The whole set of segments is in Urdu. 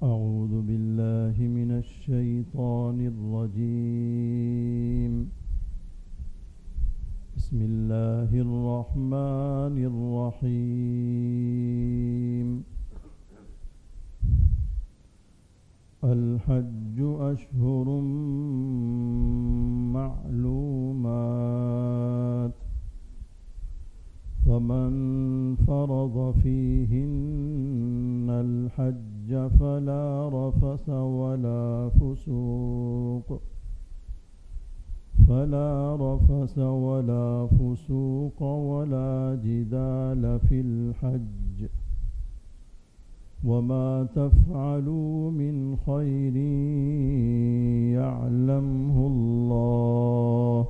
أعوذ بالله من الشيطان الرجيم. بسم الله الرحمن الرحيم. الحج أشهر معلومات، فمن فرض فيهن الحج فلا رفث ولا فسوق ولا جدال في الحج، وما تفعلوا من خير يعلمه الله،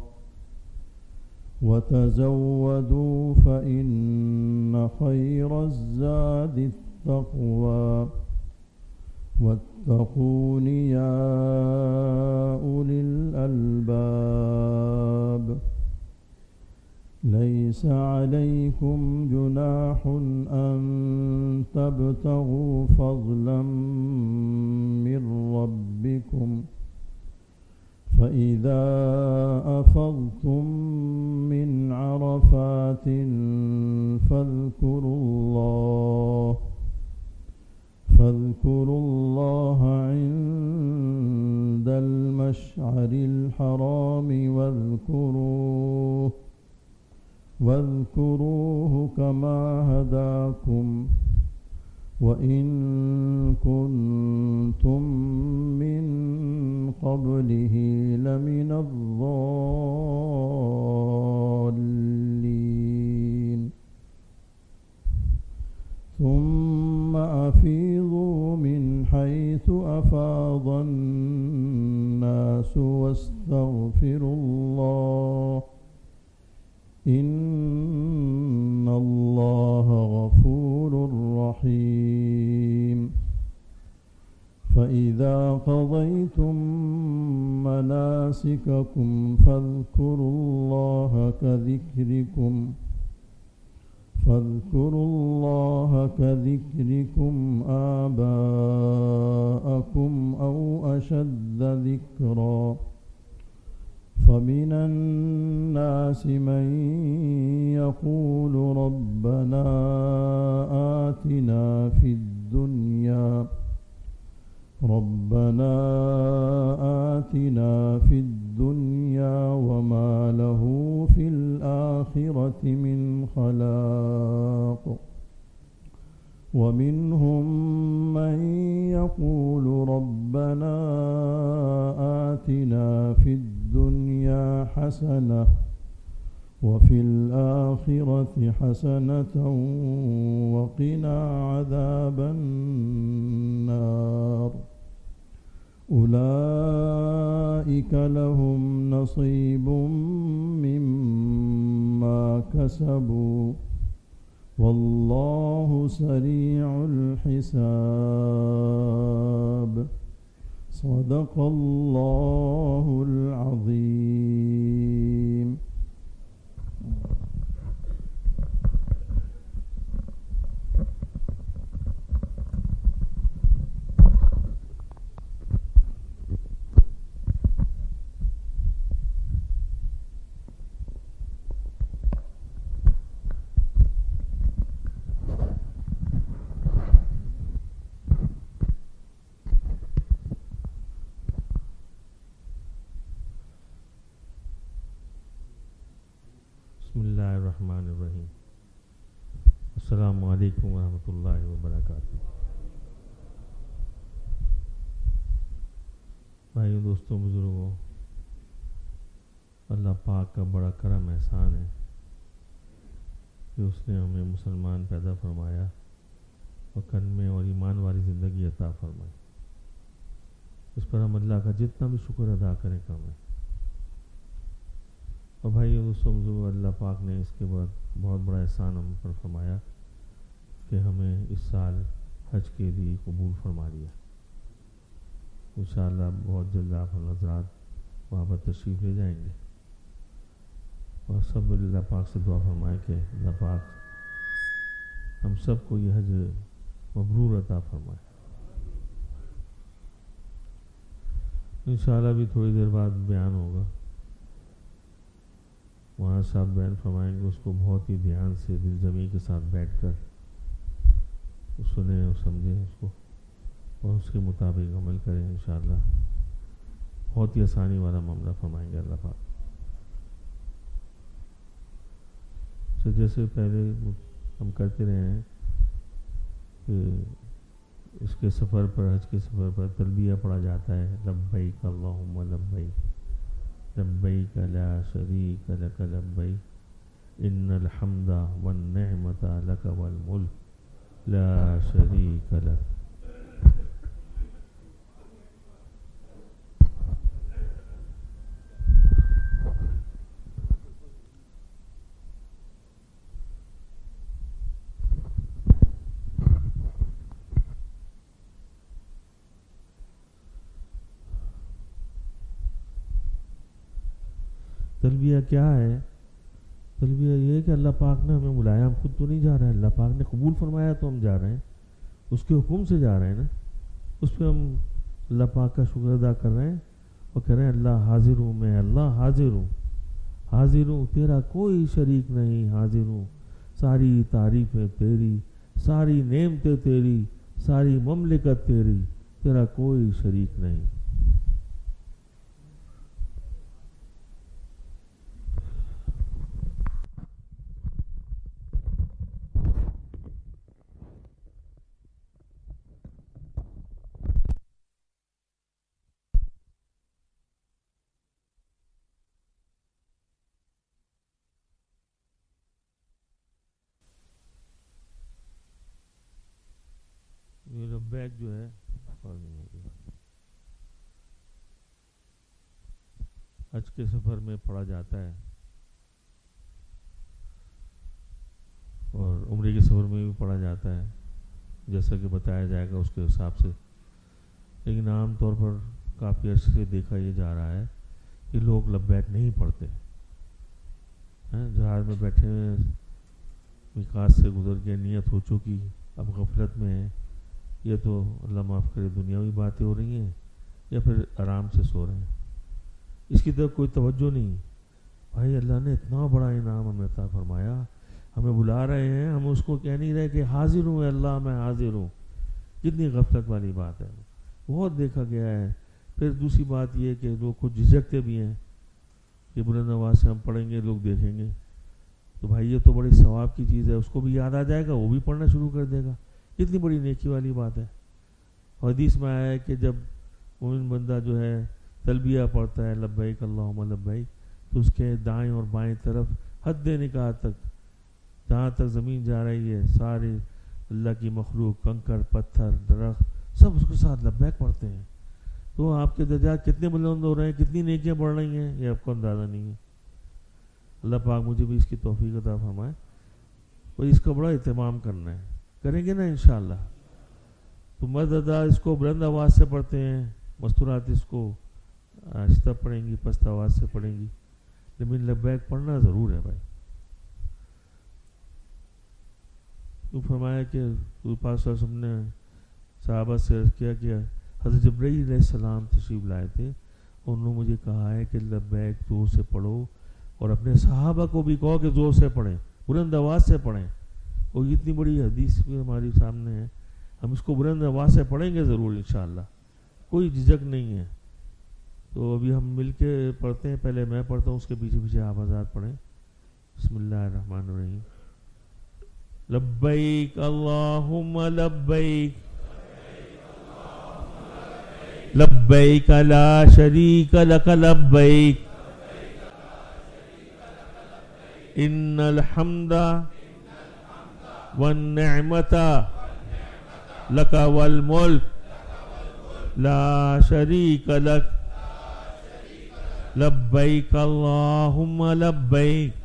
وتزودوا فإن خير الزاد التقوى، واتقون يا أولي الألباب. ليس عليكم جناح أن تبتغوا فضلا من ربكم، فإذا أفضتم من عرفات فاذكروا الله عند المشعر الحرام، واذكروه كما هداكم، وإن كنتم من قبله لمن الضالين. ثم أفيضوا من حيث أفاض الناس واستغفروا الله، إن الله غفور رحيم. فإذا قضيتم مناسككم فاذكروا الله كذكركم آباءكم أو أشد ذكرا. فمن الناس من يقول ربنا آتنا في الدنيا وما له في الآخرة من خلاق. ومنهم من يقول ربنا آتنا في الدنيا حسنة وفي الآخرة حسنة وقنا عذاب النار. أولئك لهم نصيب مما كسبوا، والله سريع الحساب. صدق الله العظيم. بسم اللہ الرحمن الرحیم. السلام علیکم ورحمۃ اللہ وبرکاتہ. بھائیوں، دوستوں، بزرگوں، اللہ پاک کا بڑا کرم احسان ہے کہ اس نے ہمیں مسلمان پیدا فرمایا اور کلمے اور ایمان والی زندگی عطا فرمائی. اس پر ہم اللہ کا جتنا بھی شکر ادا کریں کم ہے. اور بھائیو، دوستوں، بزرگوں، اللہ پاک نے اس کے بعد بہت بڑا احسان ہم پر فرمایا کہ ہمیں اس سال حج کے لیے قبول فرما لیا. انشاءاللہ بہت جلد آپ ہم حضرات وہاں پر تشریف لے جائیں گے، اور سب اللہ پاک سے دعا فرمائے کہ اللہ پاک ہم سب کو یہ حج مبرور عطا فرمائے. انشاءاللہ بھی تھوڑی دیر بعد بیان ہوگا، وہاں صاحب بیان فرمائیں گے، اس کو بہت ہی دھیان سے دل جمی کے ساتھ بیٹھ کر سنیں اور سمجھیں اس کو اور اس کے مطابق عمل کریں انشاءاللہ۔ بہت ہی آسانی والا معاملہ فرمائیں گے اللہ پاک۔ تو جیسے پہلے ہم کرتے رہے ہیں کہ اس کے سفر پر، حج کے سفر پر تلبیہ پڑھا جاتا ہے، لبیک اللہم لبیک لبیک لا شریک لک لبیک ان الحمد والنعمت لک والملک لا شریک لک۔ تلبیہ کیا ہے؟ تلبیہ یہ ہے کہ اللہ پاک نے ہمیں بلایا، ہم خود تو نہیں جا رہے ہیں، اللہ پاک نے قبول فرمایا تو ہم جا رہے ہیں، اس کے حکم سے جا رہے ہیں نا، اس پہ ہم اللہ پاک کا شکر ادا کر رہے ہیں اور کہہ رہے ہیں اللہ حاضر ہوں، میں اللہ حاضر ہوں، حاضر ہوں، تیرا کوئی شریک نہیں، حاضر ہوں، ساری تعریفیں تیری، ساری نعمتیں تیری، ساری مملکت تیری، تیرا کوئی شریک نہیں۔ یہ لبیک جو ہے حج کے سفر میں پڑھا جاتا ہے اور عمرے کے سفر میں بھی پڑھا جاتا ہے، جیسا کہ بتایا جائے گا اس کے حساب سے، لیکن عام طور پر کافی عرصے سے دیکھا یہ جا رہا ہے کہ لوگ لبیک نہیں پڑھتے ہیں، جہاز میں بیٹھے ہوئے میقات سے گزر کے نیت ہو چکی، اب غفلت میں ہے، یہ تو اللہ معاف کرے دنیاوی باتیں ہو رہی ہیں یا پھر آرام سے سو رہے ہیں، اس کی طرف کوئی توجہ نہیں۔ بھائی اللہ نے اتنا بڑا انعام ہمیں عطا فرمایا، ہمیں بلا رہے ہیں، ہم اس کو کہہ نہیں رہے کہ حاضر ہوں اللہ میں حاضر ہوں، کتنی غفلت والی بات ہے، بہت دیکھا گیا ہے۔ پھر دوسری بات یہ کہ لوگ خود جھجکتے بھی ہیں کہ بلند آواز سے ہم پڑھیں گے لوگ دیکھیں گے، تو بھائی یہ تو بڑی ثواب کی چیز ہے، اس کو بھی یاد آ جائے گا، وہ بھی پڑھنا شروع کر دے گا، کتنی بڑی نیکی والی بات ہے۔ اور حدیث میں آیا ہے کہ جب مومن بندہ جو ہے تلبیہ پڑھتا ہے لبیک اللہم لبیک، تو اس کے دائیں اور بائیں طرف حد نکاح تک، جہاں تک زمین جا رہی ہے، سارے اللہ کی مخلوق، کنکر پتھر درخت سب اس کے ساتھ لبیک پڑھتے ہیں، تو آپ کے درجات کتنے بلند ہو رہے ہیں، کتنی نیکیاں بڑھ رہی ہیں، یہ آپ کو اندازہ نہیں ہے۔ اللہ پاک مجھے بھی اس کی توفیق عطا فرمائے، اور اس کا بڑا اہتمام کرنا ہے، کریں گے نا انشاءاللہ۔ تو مرد ادا اس کو بلند آواز سے پڑھتے ہیں، مستورات اس کو آہستہ پڑھیں گی، پست آواز سے پڑھیں گی، لیکن لبیک پڑھنا ضرور ہے بھائی۔ تو فرمایا کہ پاک صلی اللہ علیہ وسلم نے صحابہ سے عرض کیا کہ حضرت جبرائیل علیہ السلام تشریف لائے تھے، انہوں نے مجھے کہا ہے کہ لبیک زور سے پڑھو، اور اپنے صحابہ کو بھی کہو کہ زور سے پڑھیں، بلند آواز سے پڑھیں، اور اتنی بڑی حدیث بھی ہمارے سامنے ہے، ہم اس کو بلند آواز سے پڑھیں گے ضرور انشاءاللہ، کوئی جھجک نہیں ہے۔ تو ابھی ہم مل کے پڑھتے ہیں، پہلے میں پڑھتا ہوں، اس کے پیچھے پیچھے آپ حضرات پڑھیں۔ بسم اللہ الرحمن الرحیم۔ لبیک اللہم لبیک لبیک لا شریک لک لبیک ان الحمد والنعمت لک والملک لا شریک لک لبیک اللہم لبیک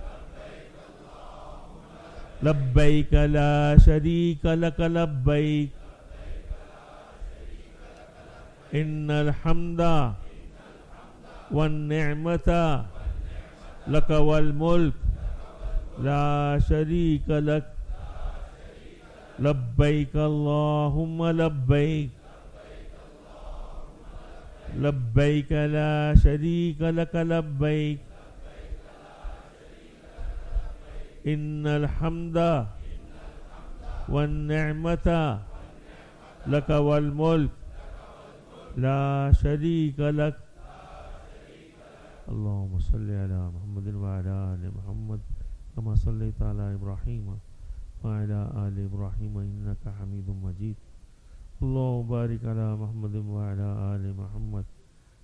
لبیک لا شریک لک لبیک ان الحمد والنعمت لک والملک لا شریک لک لبیک اللہم لبیک لبیک لا شریک لک لبیک ان الحمد والنعمت لک والملک لا شریک لک اللهم صل على محمد وعلى آل محمد كما صليت على إبراهيم وعلى آل إبراهيم إنك حميد مجيد اللهم بارك على محمد وعلى آل محمد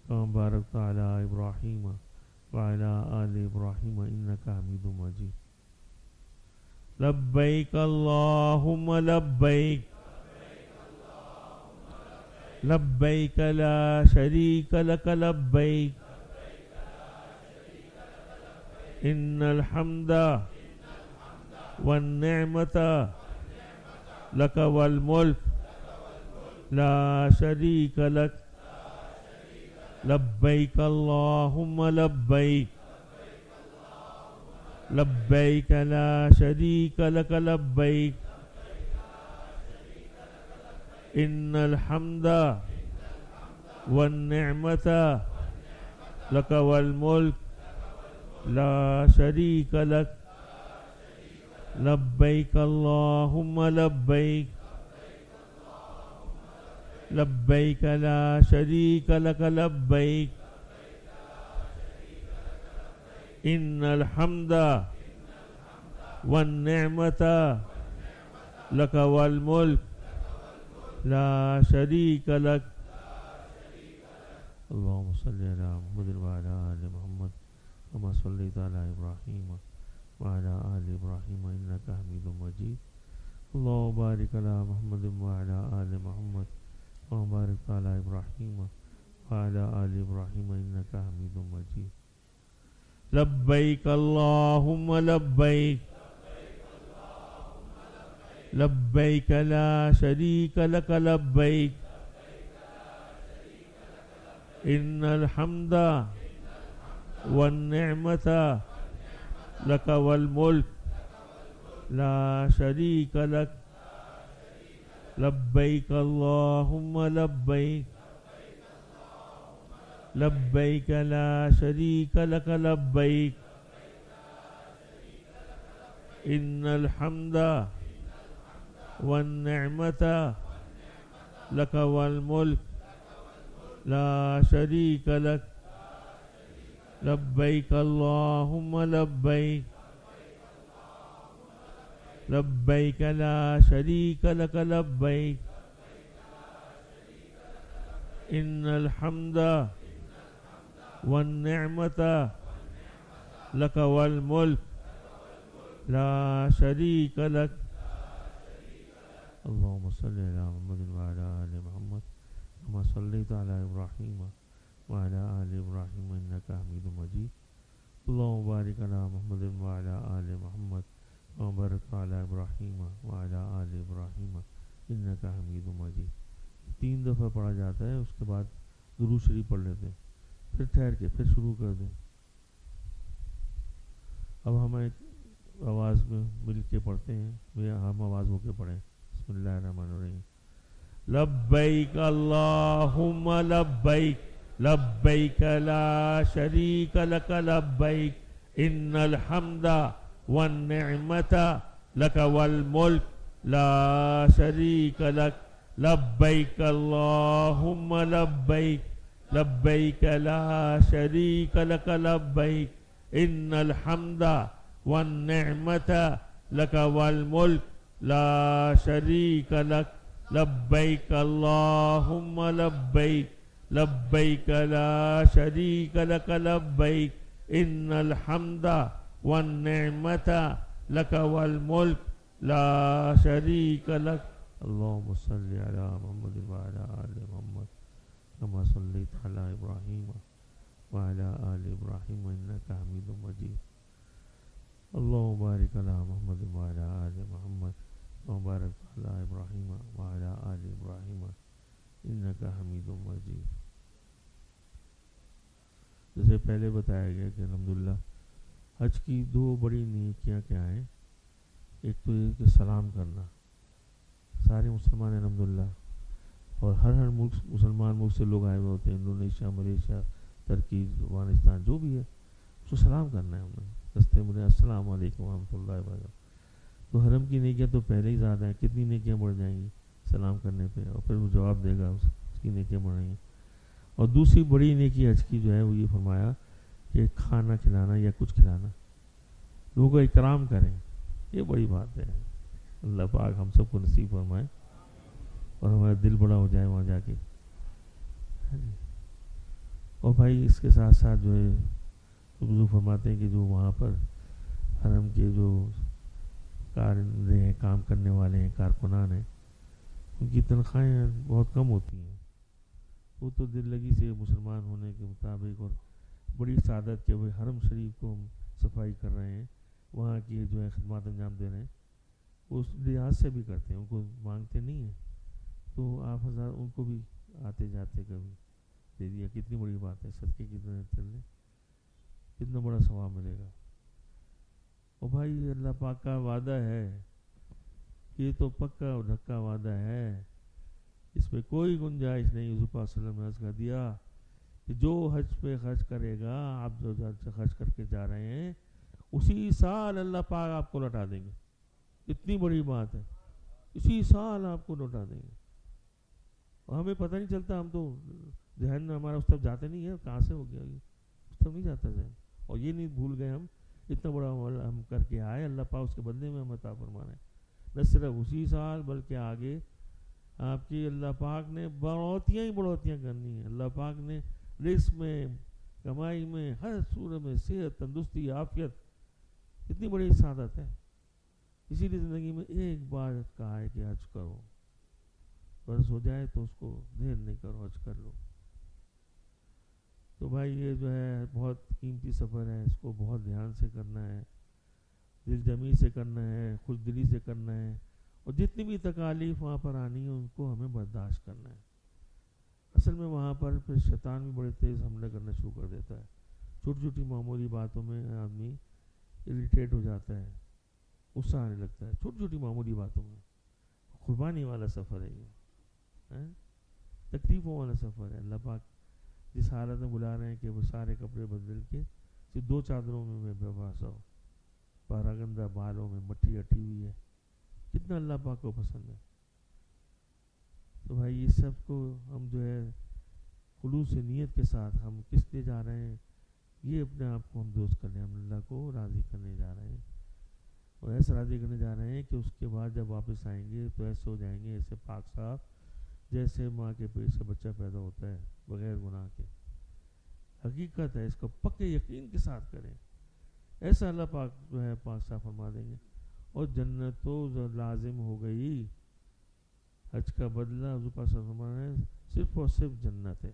كما باركت على إبراهيم وعلى آل إبراهيم إنك حميد مجيد لبيك اللهم لبيك لبيك لا شريك لك لبيك إن الحمد والنعمة لك والملك لا شريك لك لبيك اللهم لبيك لبيك لا شريك لك لبيك إن الحمد والنعمة لك والملك لا شريك لك لبيك اللهم لبيك لبيك لا شريك لك لبيك إن الحمد والنعمة لك والملك لا شريك لك اللهم صل على محمد وعلى آل محمد كما صليت على إبراهيم وعلى آل إبراهيم إنك حميد مجيد اللهم بارك على محمد وعلى آل محمد كما باركت على إبراهيم وعلى آل إبراهيم إنك حميد مجيد لبيك اللهم لبيك لبيك لا شريك لك لبيك إن الحمد والنعمة لك والملك لا شريك لك لبيك اللهم لبيك لبيك لا شريك لك لبيك إن الحمد والنعمة لك والملك لا شريك لك لبيك اللهم لبيك لبيك لا شريك لك لبيك إن الحمد والنعمة لك والملك لا شريك لك اللهم صل على محمد وعلى آل محمد كما صليت على إبراهيم وعلى آل إبراهيم إنك حميد مجيد اللهم بارك على محمد وعلى آل محمد كما باركت على إبراهيم وعلى آل إبراهيم إنك حميد مجيد 3 دفعہ پڑھا جاتا ہے، اس کے بعد درود شریف پڑھ لیتے ہیں، پھر ٹھہر کے پھر شروع کر دیں. اب ہم ایک آواز میں مل کے پڑھتے ہیں، ہم آواز ہو کے پڑھیں. بسم اللہ الرحمن الرحیم. لبیک اللہم لبیک لبیک لا شریک لک لبیک ان الحمد والنعمت لک والملک لا شریک لک لبیک اللہم لبیک لبیک لا شریک لک لبیک ان الحمد والنعمت لک والملک لا شریک لک لبیک اللہم لبیک لبیک لا شریک لک لبیک ان الحمد والنعمت لک والملک لا شریک لک. اللہم صلی علی محمد وعلی آل محمد کما صلیت علی ابراہیم وعلی آل ابراہیم انک حمید مجید. اللہم بارک علی محمد وعلی آل محمد کما بارکت علی ابراہیم وعلی آل ابراہیم انک حمید مجید. جیسے پہلے بتایا گیا کہ الحمدللہ حج کی 2 بڑی نیکیاں کیا ہیں. ایک تو یہ کہ سلام کرنا، سارے مسلمان الحمدللہ اور ہر ملک مسلمان ملک سے لوگ آئے ہوئے ہوتے ہیں، انڈونیشیا، ملیشیا، ترکی، افغانستان، جو بھی ہے، اس کو سلام کرنا ہے ہم نے رستے میں، السلام علیکم ورحمۃ اللہ وبرکاتہ. تو حرم کی نیکیاں تو پہلے ہی زیادہ ہیں، کتنی نیکیاں بڑھ جائیں گی سلام کرنے پہ، اور پھر وہ جواب دے گا، اس کی نیکیاں بڑھیں گی. اور دوسری بڑی نیکی حج کی جو ہے وہ یہ فرمایا کہ کھانا کھلانا یا کچھ کھلانا، لوگوں کا اکرام کریں، یہ بڑی بات ہے. اللہ پاک ہم سب کو نصیب فرمائے اور ہمارا دل بڑا ہو جائے وہاں جا کے. اور بھائی اس کے ساتھ ساتھ جو ہے بزرگ فرماتے ہیں کہ جو وہاں پر حرم کے جو کارندے ہیں، کام کرنے والے ہیں، کارکنان ہیں، ان کی تنخواہیں بہت کم ہوتی ہیں. وہ تو دل لگی سے مسلمان ہونے کے مطابق اور بڑی سعادت کہ وہ حرم شریف کو ہم صفائی کر رہے ہیں، وہاں کی جو ہے خدمات انجام دے رہے ہیں، اس لحاظ سے بھی کرتے ہیں، ان کو مانگتے نہیں ہیں. تو آپ حضرات ان کو بھی آتے جاتے کبھی دے دیا، کتنی بڑی بات ہے، صدقے کی طرح چل لیں، کتنا بڑا ثواب ملے گا. اور بھائی اللہ پاک کا وعدہ ہے، یہ تو پکا اور ڈھکا وعدہ ہے، اس میں کوئی گنجائش نہیں. حضور پاک صلی اللہ علیہ وسلم نے عرض کر دیا کہ جو حج پہ خرچ کرے گا، آپ جو خرچ کر کے جا رہے ہیں، اسی سال اللہ پاک آپ کو لوٹا دیں گے. اتنی بڑی بات ہے، اسی سال آپ کو لوٹا دیں گے. اور ہمیں پتہ نہیں چلتا، ہم تو ذہن میں ہمارا اس طرف جاتے نہیں ہے، کہاں سے ہو گیا یہ، اس طرف نہیں جاتا ذہن. اور یہ نہیں بھول گئے ہم اتنا بڑا عمل ہم کر کے آئے، اللہ پاک اس کے بدلے میں ہم عطا فرما رہے ہیں. نہ صرف اسی سال بلکہ آگے آپ کی اللہ پاک نے بڑھوتیاں ہی بڑھوتیاں کرنی ہیں. اللہ پاک نے رزق میں، کمائی میں، ہر صورت میں، صحت، تندرستی، عافیت، اتنی بڑی سعادت ہے. اسی لیے زندگی میں ایک بار کہا ہے کہ حج کرو، فرض ہو جائے تو اس کو دیر نہیں کرو، حج کر لو. تو بھائی یہ جو ہے بہت قیمتی سفر ہے، اس کو بہت دھیان سے کرنا ہے، دل جمی سے کرنا ہے، خوش دلی سے کرنا ہے، اور جتنی بھی تکالیف وہاں پر آنی ہے ان کو ہمیں برداشت کرنا ہے. اصل میں وہاں پر پھر شیطان بھی بڑے تیز حملے کرنا شروع کر دیتا ہے. چھوٹی چھوٹی معمولی باتوں میں آدمی اریٹیٹ ہو جاتا ہے، غصہ آنے لگتا ہے، چھوٹی چھوٹی معمولی باتوں میں. قربانی والا سفر ہے یہ، تکلیفوں والا سفر ہے. اللہ پاک جس حالت میں بلا رہے ہیں کہ وہ سارے کپڑے بدل کے صرف 2 چادروں میں بے باسا ہو، پاراگندہ بالوں میں مٹی اٹھی ہوئی ہے، کتنا اللہ پاک کو پسند ہے. تو بھائی یہ سب کو ہم جو ہے خلوص نیت کے ساتھ ہم کس لیے جا رہے ہیں، یہ اپنے آپ کو ہم درست کر لیں. ہم اللہ کو راضی کرنے جا رہے ہیں، اور ایسے راضی کرنے جا رہے ہیں کہ اس کے بعد جب واپس آئیں گے تو ایسے ہو جائیں گے، ایسے پاک صاف جیسے ماں کے پیٹ سے بچہ پیدا ہوتا ہے بغیر گناہ کے. حقیقت ہے، اس کو پکے یقین کے ساتھ کریں، ایسا اللہ پاک جو ہے پاک صاف فرما دیں گے. اور جنت تو لازم ہو گئی، حج کا بدلہ حضور پاک صلی اللہ علیہ وسلم نے صرف اور صرف جنت ہے.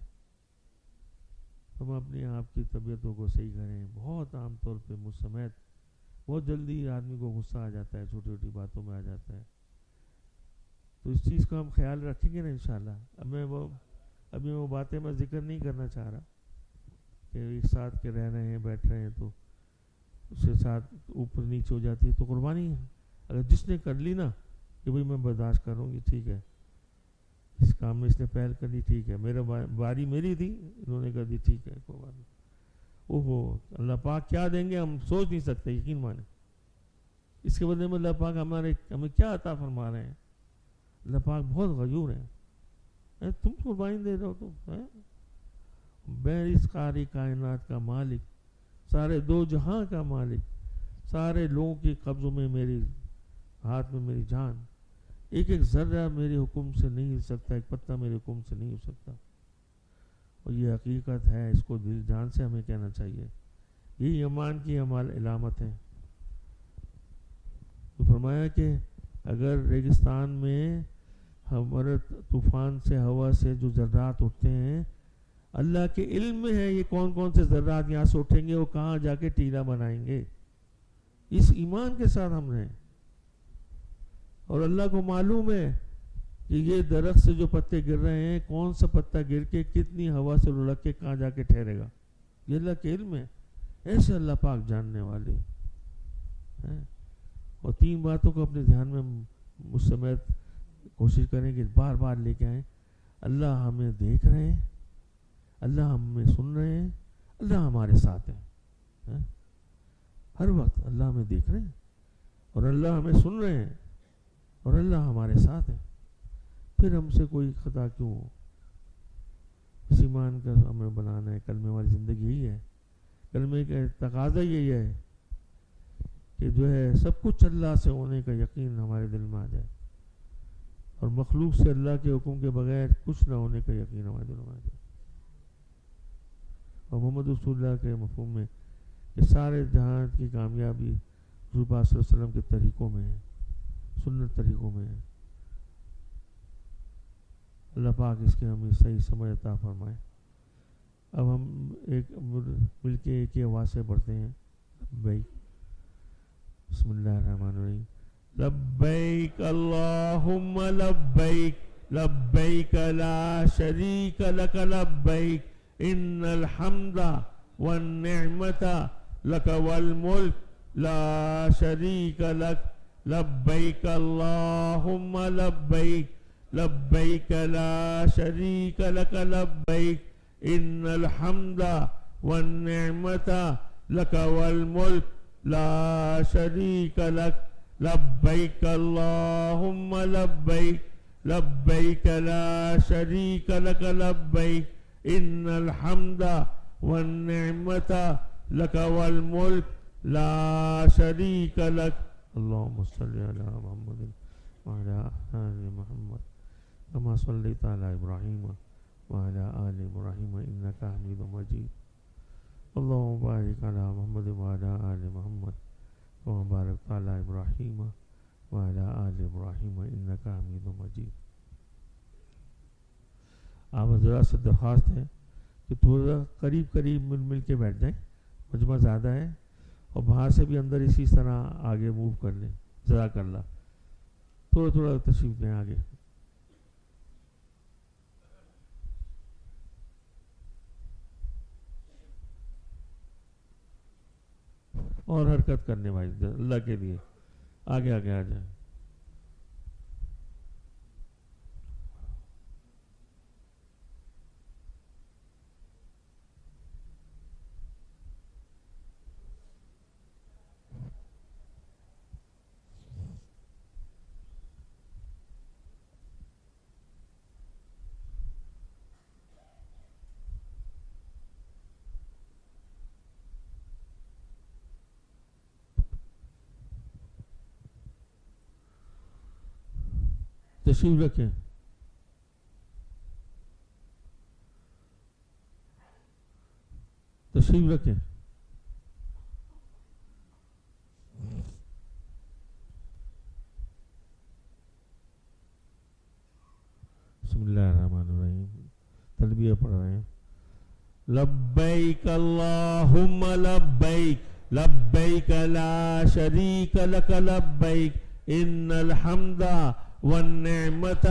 ہم اپنے آپ کی طبیعتوں کو صحیح کریں. بہت عام طور پہ مجھ سمیت بہت جلدی آدمی کو غصہ آ جاتا ہے، چھوٹی چھوٹی باتوں میں آ جاتا ہے. تو اس چیز کا ہم خیال رکھیں گے نا انشاءاللہ. ابھی وہ باتیں میں ذکر نہیں کرنا چاہ رہا کہ ایک ساتھ کے رہ رہے ہیں، بیٹھ رہے ہیں تو اس کے ساتھ اوپر نیچے ہو جاتی ہے تو قربانی ہے. اگر جس نے کر لی نا کہ بھئی میں برداشت کروں گی، ٹھیک ہے، اس کام میں اس نے پہل کر لی، ٹھیک ہے، میرا باری میری تھی، انہوں نے کر دی، ٹھیک ہے، کوئی بات نہیں. اوہو اللہ پاک کیا دیں گے ہم سوچ نہیں سکتے، یقین مانیں. اس کے بدلے میں اللہ پاک ہمیں کیا عطا فرما رہے ہیں. اللہ پاک بہت غیور ہے. تم قربانی دے رہے ہو تو میں اس ساری کائنات کا مالک، سارے 2 جہاں کا مالک، سارے لوگوں کے قبضوں میں میری ہاتھ میں میری جان، ایک ایک ذرہ میرے حکم سے نہیں ہل سکتا، ایک پتہ میرے حکم سے نہیں ہل سکتا. اور یہ حقیقت ہے، اس کو دل جان سے ہمیں کہنا چاہیے. یہی ایمان کی علامت ہے. تو فرمایا کہ اگر ریگستان میں ہمارے طوفان سے، ہوا سے جو ذرات اٹھتے ہیں، اللہ کے علم میں ہے یہ کون کون سے ذرات یہاں سے اٹھیں گے، وہ کہاں جا کے ٹیلا بنائیں گے. اس ایمان کے ساتھ ہم رہیں. اور اللہ کو معلوم ہے کہ یہ درخت سے جو پتے گر رہے ہیں، کون سا پتا گر کے کتنی ہوا سے لڑک کے کہاں جا کے ٹھہرے گا، یہ اللہ کے علم ہے. ایسے اللہ پاک جاننے والے ہیں. اور 3 باتوں کو اپنے دھیان میں مجھ سمیت کوشش کریں کہ بار بار لے کے آئیں. اللہ ہمیں دیکھ رہے ہیں، اللہ ہمیں سن رہے ہیں، اللہ ہمارے ساتھ ہیں. ہر وقت اللہ ہمیں دیکھ رہے ہیں اور اللہ ہمیں سن رہے ہیں اور اللہ ہمارے ساتھ ہیں. پھر ہم سے کوئی خطا کیوں ہو؟ اس ایمان کا ہمیں بنانا ہے. کلمے والی زندگی یہی ہے، کلمے کا تقاضا یہی ہے کہ جو ہے سب کچھ اللہ سے ہونے کا یقین ہمارے دل میں آ جائے اور مخلوق سے اللہ کے حکم کے بغیر کچھ نہ ہونے کا یقین ہمارے دل میں آ جائے. اور محمد رسول اللہ کے مفہوم میں کہ سارے جہاں کی کامیابی حضور پاک صلی اللہ علیہ وسلم کے طریقوں میں ہے، سنت طریقوں میں ہے. اللہ پاک اس کے ہمیں صحیح سمجھ عطا فرمائے. اب ہم ایک مل کے ایک ہی آواز سے پڑھتے ہیں لبیک. بسم اللہ الرحمن الرحیم. لبیک اللہم لبیک لبیک لا شریک لک لبیک ان الحمد والنعمت لک والملک لا شریک لک لبیک اللہم لبیک لبیک لا شریک لک لبیک ان الحمد والنعمت لک والملک لا شریک لک لبیک اللہم لبیک لبیک لا شریک لک لبیک ان الحمد والنعمت لک والملک لا شریک لک. اللہم صلی علی محمد وعلی آل محمد کما صلیت علی ابراہیم وعلی آل ابراہیم انک حمید مجید. اللہم بارک علی محمد وعلی آل محمد کما بارکت علی ابراہیم وعلی آل ابراہیم انک حمید مجید. آپ حضرات سے درخواست ہے کہ تھوڑا قریب قریب مل کے بیٹھ جائیں، مجمع زیادہ ہے اور باہر سے بھی اندر اسی طرح آگے موو کر لیں. جزاک اللہ. تھوڑا تھوڑا تشریف لیں آگے. اور حرکت کرنے بھائی اللہ کے لیے آگے آگے آ جائیں. تشریف رکھیں. تشریف رکھیں. بسم اللہ الرحمن الرحیم. تلبیہ پڑھ رہے ہیں. لبیک اللہم لبیک لبیک لا شریک لک لبیک ان الحمد والنعمت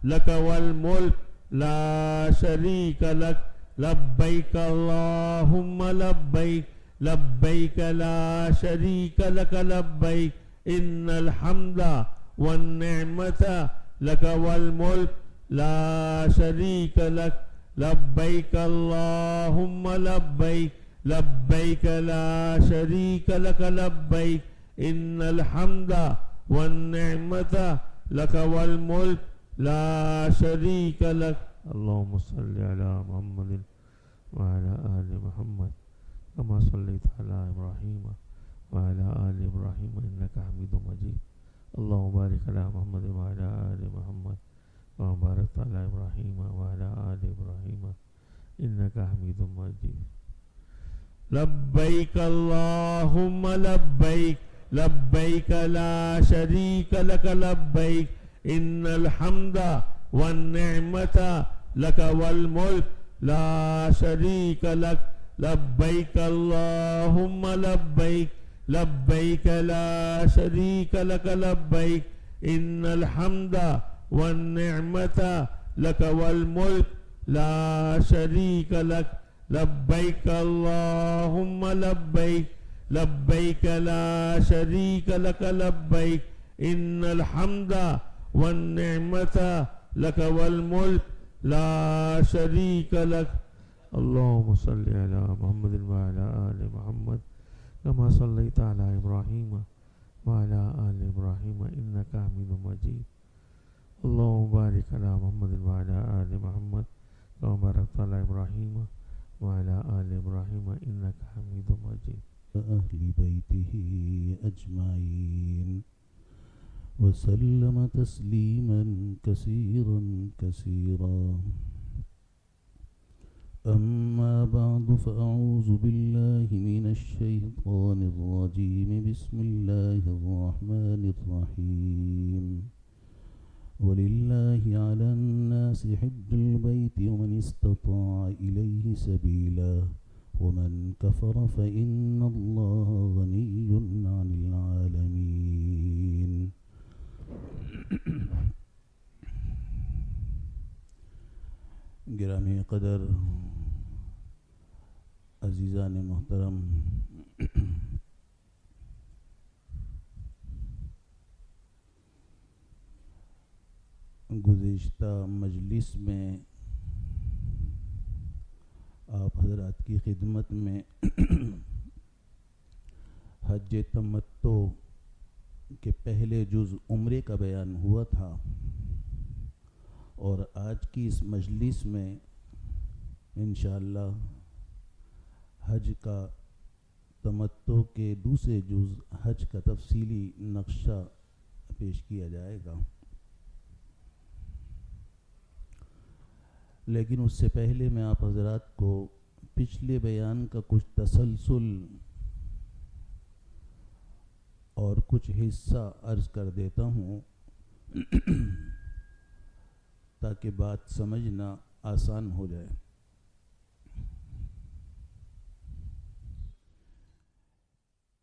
لک والملک لا شریک لک لبیک اللہم لبیک لبیک لا شریک لک لبیک ان الحمد والنعمت لک والملک لا شریک لک لبیک اللہم لبیک لبیک لا شریک لک لبیک ان الحمد والنعمت لک والملک لا شریک لک. اللہم صلی علی محمد وعلی آل محمد کما صلیت علی ابراہیم وعلی آل ابراہیم انک حمید مجید. اللہم بارک علی محمد وعلی آل محمد کما بارکت علی ابراہیم وعلی آل ابراہیم انک حمید مجید. لبیک اللہم لبیک لبیک لا شریک لک لبیک ان الحمد والنعمت لک والملک لا شریک لک لبیک اللہم لبیک لبیک لا شریک لک لبیک ان الحمد والنعمت لک والملک لا شریک لک لبیک اللہم لبیک لبیک لا شریک لک لبیک ان الحمد والنعمت لک والملک لا شريك لك. اللهم صل على محمد وعلى آل محمد كما صليت على إبراهيم وعلى آل إبراهيم إنك حميد مجيد. اللهم بارك على محمد وعلى آل محمد كما باركت على إبراهيم وعلى آل إبراهيم إنك حميد مجيد. أهل بيته أجمعين وسلم تسليما كثيرا كثيرا. أما بعد فأعوذ بالله من الشيطان الرجيم. بسم الله الرحمن الرحيم. ولله على الناس حج البيت ومن استطاع إليه سبيلا ومن كفر فإن الله غني عن العالمين. گرامی قدر عزیزان محترم، گزشتہ مجلس میں آپ حضرات کی خدمت میں حج تمتع کے پہلے جز عمرے کا بیان ہوا تھا، اور آج کی اس مجلس میں انشاءاللہ حج کا تمتع کے دوسرے جز حج کا تفصیلی نقشہ پیش کیا جائے گا. لیکن اس سے پہلے میں آپ حضرات کو پچھلے بیان کا کچھ تسلسل اور کچھ حصہ عرض کر دیتا ہوں تاکہ بات سمجھنا آسان ہو جائے.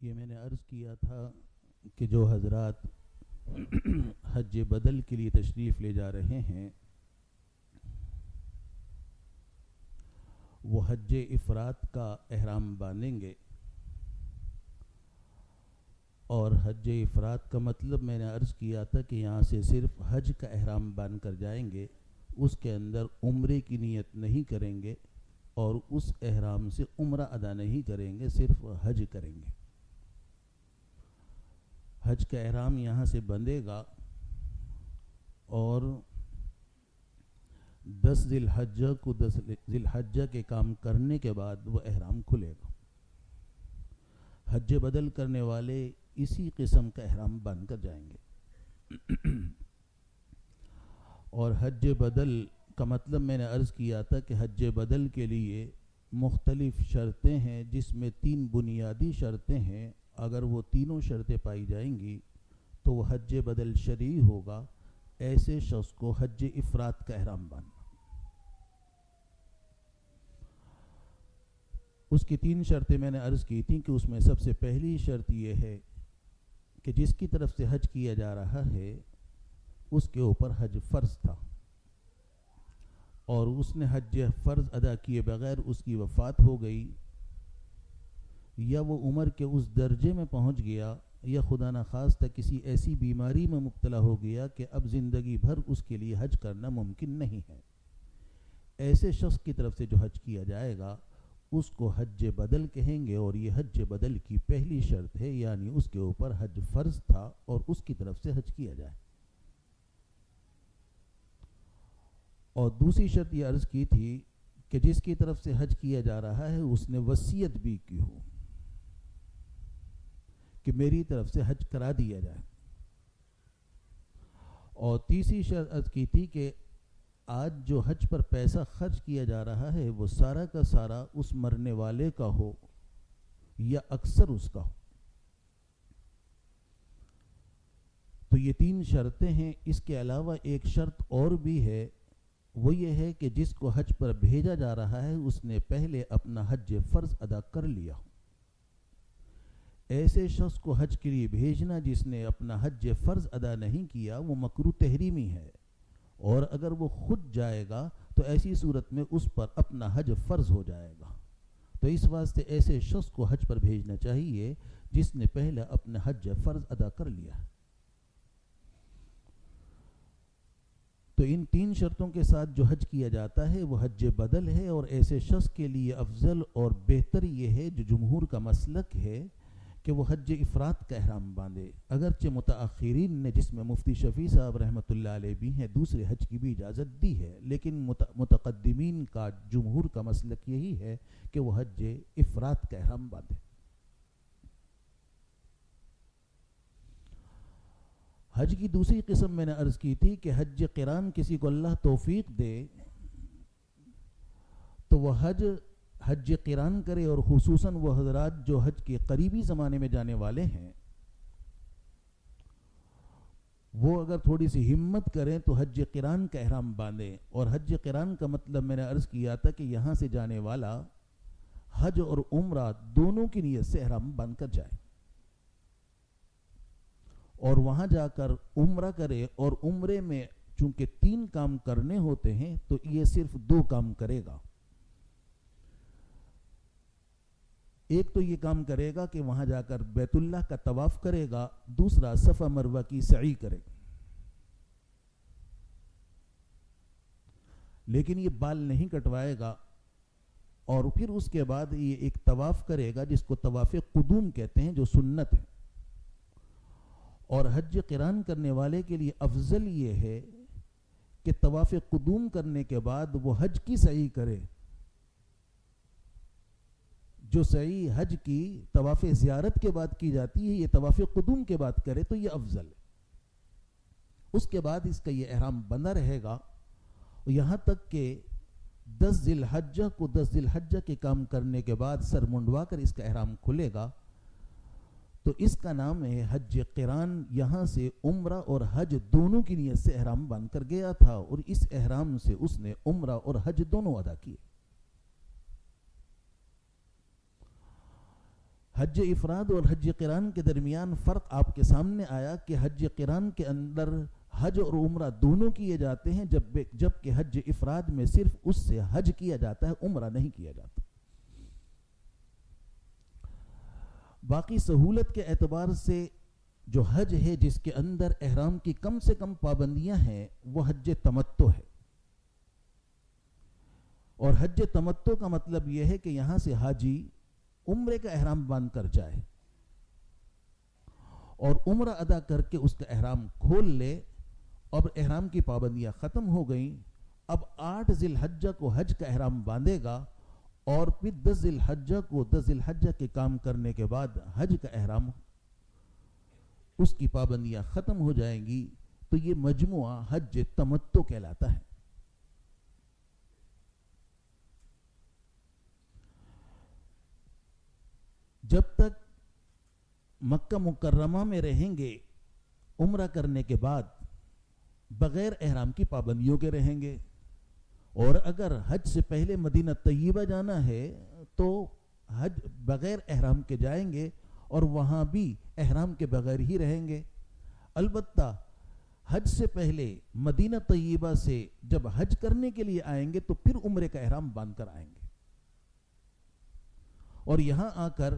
یہ میں نے عرض کیا تھا کہ جو حضرات حج بدل کے لیے تشریف لے جا رہے ہیں وہ حج افراد کا احرام باندھیں گے، اور حج افراد کا مطلب میں نے عرض کیا تھا کہ یہاں سے صرف حج کا احرام باندھ کر جائیں گے، اس کے اندر عمرے کی نیت نہیں کریں گے اور اس احرام سے عمرہ ادا نہیں کریں گے، صرف حج کریں گے. حج کا احرام یہاں سے بندھے گا اور 10 ذی الحجہ کو 10 ذی الحجہ کے کام کرنے کے بعد وہ احرام کھلے گا. حج بدل کرنے والے اسی قسم کا احرام باندھ کر جائیں گے. اور حج بدل کا مطلب میں نے عرض کیا تھا کہ حج بدل کے لیے مختلف شرطیں ہیں، جس میں 3 بنیادی شرطیں ہیں. اگر وہ تینوں شرطیں پائی جائیں گی تو وہ حج بدل شرعی ہوگا. ایسے شخص کو حج افراد کا احرام باندھنا. اس کی 3 شرطیں میں نے عرض کی تھیں کہ اس میں سب سے پہلی شرط یہ ہے کہ جس کی طرف سے حج کیا جا رہا ہے اس کے اوپر حج فرض تھا، اور اس نے حج فرض ادا کیے بغیر اس کی وفات ہو گئی، یا وہ عمر کے اس درجے میں پہنچ گیا، یا خدا نخواستہ کسی ایسی بیماری میں مبتلا ہو گیا کہ اب زندگی بھر اس کے لیے حج کرنا ممکن نہیں ہے. ایسے شخص کی طرف سے جو حج کیا جائے گا اس کو حج بدل کہیں گے، اور یہ حج بدل کی پہلی شرط ہے، یعنی اس کے اوپر حج فرض تھا اور اس کی طرف سے حج کیا جائے. اور دوسری شرط یہ عرض کی تھی کہ جس کی طرف سے حج کیا جا رہا ہے اس نے وصیت بھی کی ہو کہ میری طرف سے حج کرا دیا جائے. اور تیسری شرط عرض کی تھی کہ آج جو حج پر پیسہ خرچ کیا جا رہا ہے وہ سارا کا سارا اس مرنے والے کا ہو یا اکثر اس کا ہو. تو یہ 3 شرطیں ہیں. اس کے علاوہ ایک شرط اور بھی ہے، وہ یہ ہے کہ جس کو حج پر بھیجا جا رہا ہے اس نے پہلے اپنا حج فرض ادا کر لیا. ایسے شخص کو حج کے لیے بھیجنا جس نے اپنا حج فرض ادا نہیں کیا وہ مکروہ تحریمی ہے، اور اگر وہ خود جائے گا تو ایسی صورت میں اس پر اپنا حج فرض ہو جائے گا. تو اس واسطے ایسے شخص کو حج پر بھیجنا چاہیے جس نے پہلے اپنا حج فرض ادا کر لیا. تو ان 3 شرطوں کے ساتھ جو حج کیا جاتا ہے وہ حج بدل ہے، اور ایسے شخص کے لیے افضل اور بہتر یہ ہے جو جمہور کا مسلک ہے کہ وہ حج افراد کا احرام باندھے، اگرچہ متاخرین نے جس میں مفتی شفیع صاحب رحمۃ اللہ علیہ بھی ہیں دوسرے حج کی بھی اجازت دی ہے، لیکن متقدمین کا جمہور کا مسلک یہی ہے کہ وہ حج افراد کا احرام باندھے۔ حج کی دوسری قسم میں نے عرض کی تھی کہ حج قران کسی کو اللہ توفیق دے تو وہ حج قران کرے، اور خصوصاً وہ حضرات جو حج کے قریبی زمانے میں جانے والے ہیں وہ اگر تھوڑی سی ہمت کریں تو حج قران کا احرام باندھیں۔ اور حج قران کا مطلب میں نے عرض کیا تھا کہ یہاں سے جانے والا حج اور عمرہ دونوں کی نیت سے احرام باندھ کر جائے اور وہاں جا کر عمرہ کرے، اور عمرے میں چونکہ 3 کام کرنے ہوتے ہیں تو یہ صرف 2 کام کرے گا۔ ایک تو یہ کام کرے گا کہ وہاں جا کر بیت اللہ کا طواف کرے گا، دوسرا صفا مروہ کی سعی کرے گا، لیکن یہ بال نہیں کٹوائے گا، اور پھر اس کے بعد یہ ایک طواف کرے گا جس کو طواف قدوم کہتے ہیں جو سنت ہے۔ اور حج قران کرنے والے کے لیے افضل یہ ہے کہ طواف قدوم کرنے کے بعد وہ حج کی سعی کرے، جو سعی حج کی طواف زیارت کے بعد کی جاتی ہے یہ طواف قدوم کے بعد کرے تو یہ افضل ہے۔ اس کے بعد اس کا یہ احرام بندہ رہے گا، یہاں تک کہ 10 ذی الحجہ کو 10 ذی الحجہ کے کام کرنے کے بعد سر منڈوا کر اس کا احرام کھلے گا، تو اس کا نام ہے حج قران۔ یہاں سے عمرہ اور حج دونوں کی نیت سے احرام باندھ کر گیا تھا، اور اس احرام سے اس نے عمرہ اور حج دونوں ادا کیے۔ حج افراد اور حج قران کے درمیان فرق آپ کے سامنے آیا کہ حج قران کے اندر حج اور عمرہ دونوں کیے جاتے ہیں، جبکہ حج افراد میں صرف اس سے حج کیا جاتا ہے، عمرہ نہیں کیا جاتا۔ باقی سہولت کے اعتبار سے جو حج ہے جس کے اندر احرام کی کم سے کم پابندیاں ہیں وہ حج تمتع ہے، اور حج تمتع کا مطلب یہ ہے کہ یہاں سے حاجی عمرے کا احرام باندھ کر جائے اور عمرہ ادا کر کے اس کا احرام کھول لے، اب احرام کی پابندیاں ختم ہو گئیں۔ اب 8 ذی الحجہ کو حج کا احرام باندھے گا، اور پھر 10 ذی الحجہ کو 10 ذی الحجہ کے کام کرنے کے بعد حج کا احرام اس کی پابندیاں ختم ہو جائیں گی، تو یہ مجموعہ حج تمتع کہلاتا ہے۔ جب تک مکہ مکرمہ میں رہیں گے عمرہ کرنے کے بعد بغیر احرام کی پابندیوں کے رہیں گے، اور اگر حج سے پہلے مدینہ طیبہ جانا ہے تو حج بغیر احرام کے جائیں گے اور وہاں بھی احرام کے بغیر ہی رہیں گے۔ البتہ حج سے پہلے مدینہ طیبہ سے جب حج کرنے کے لیے آئیں گے تو پھر عمرے کا احرام باندھ کر آئیں گے، اور یہاں آ کر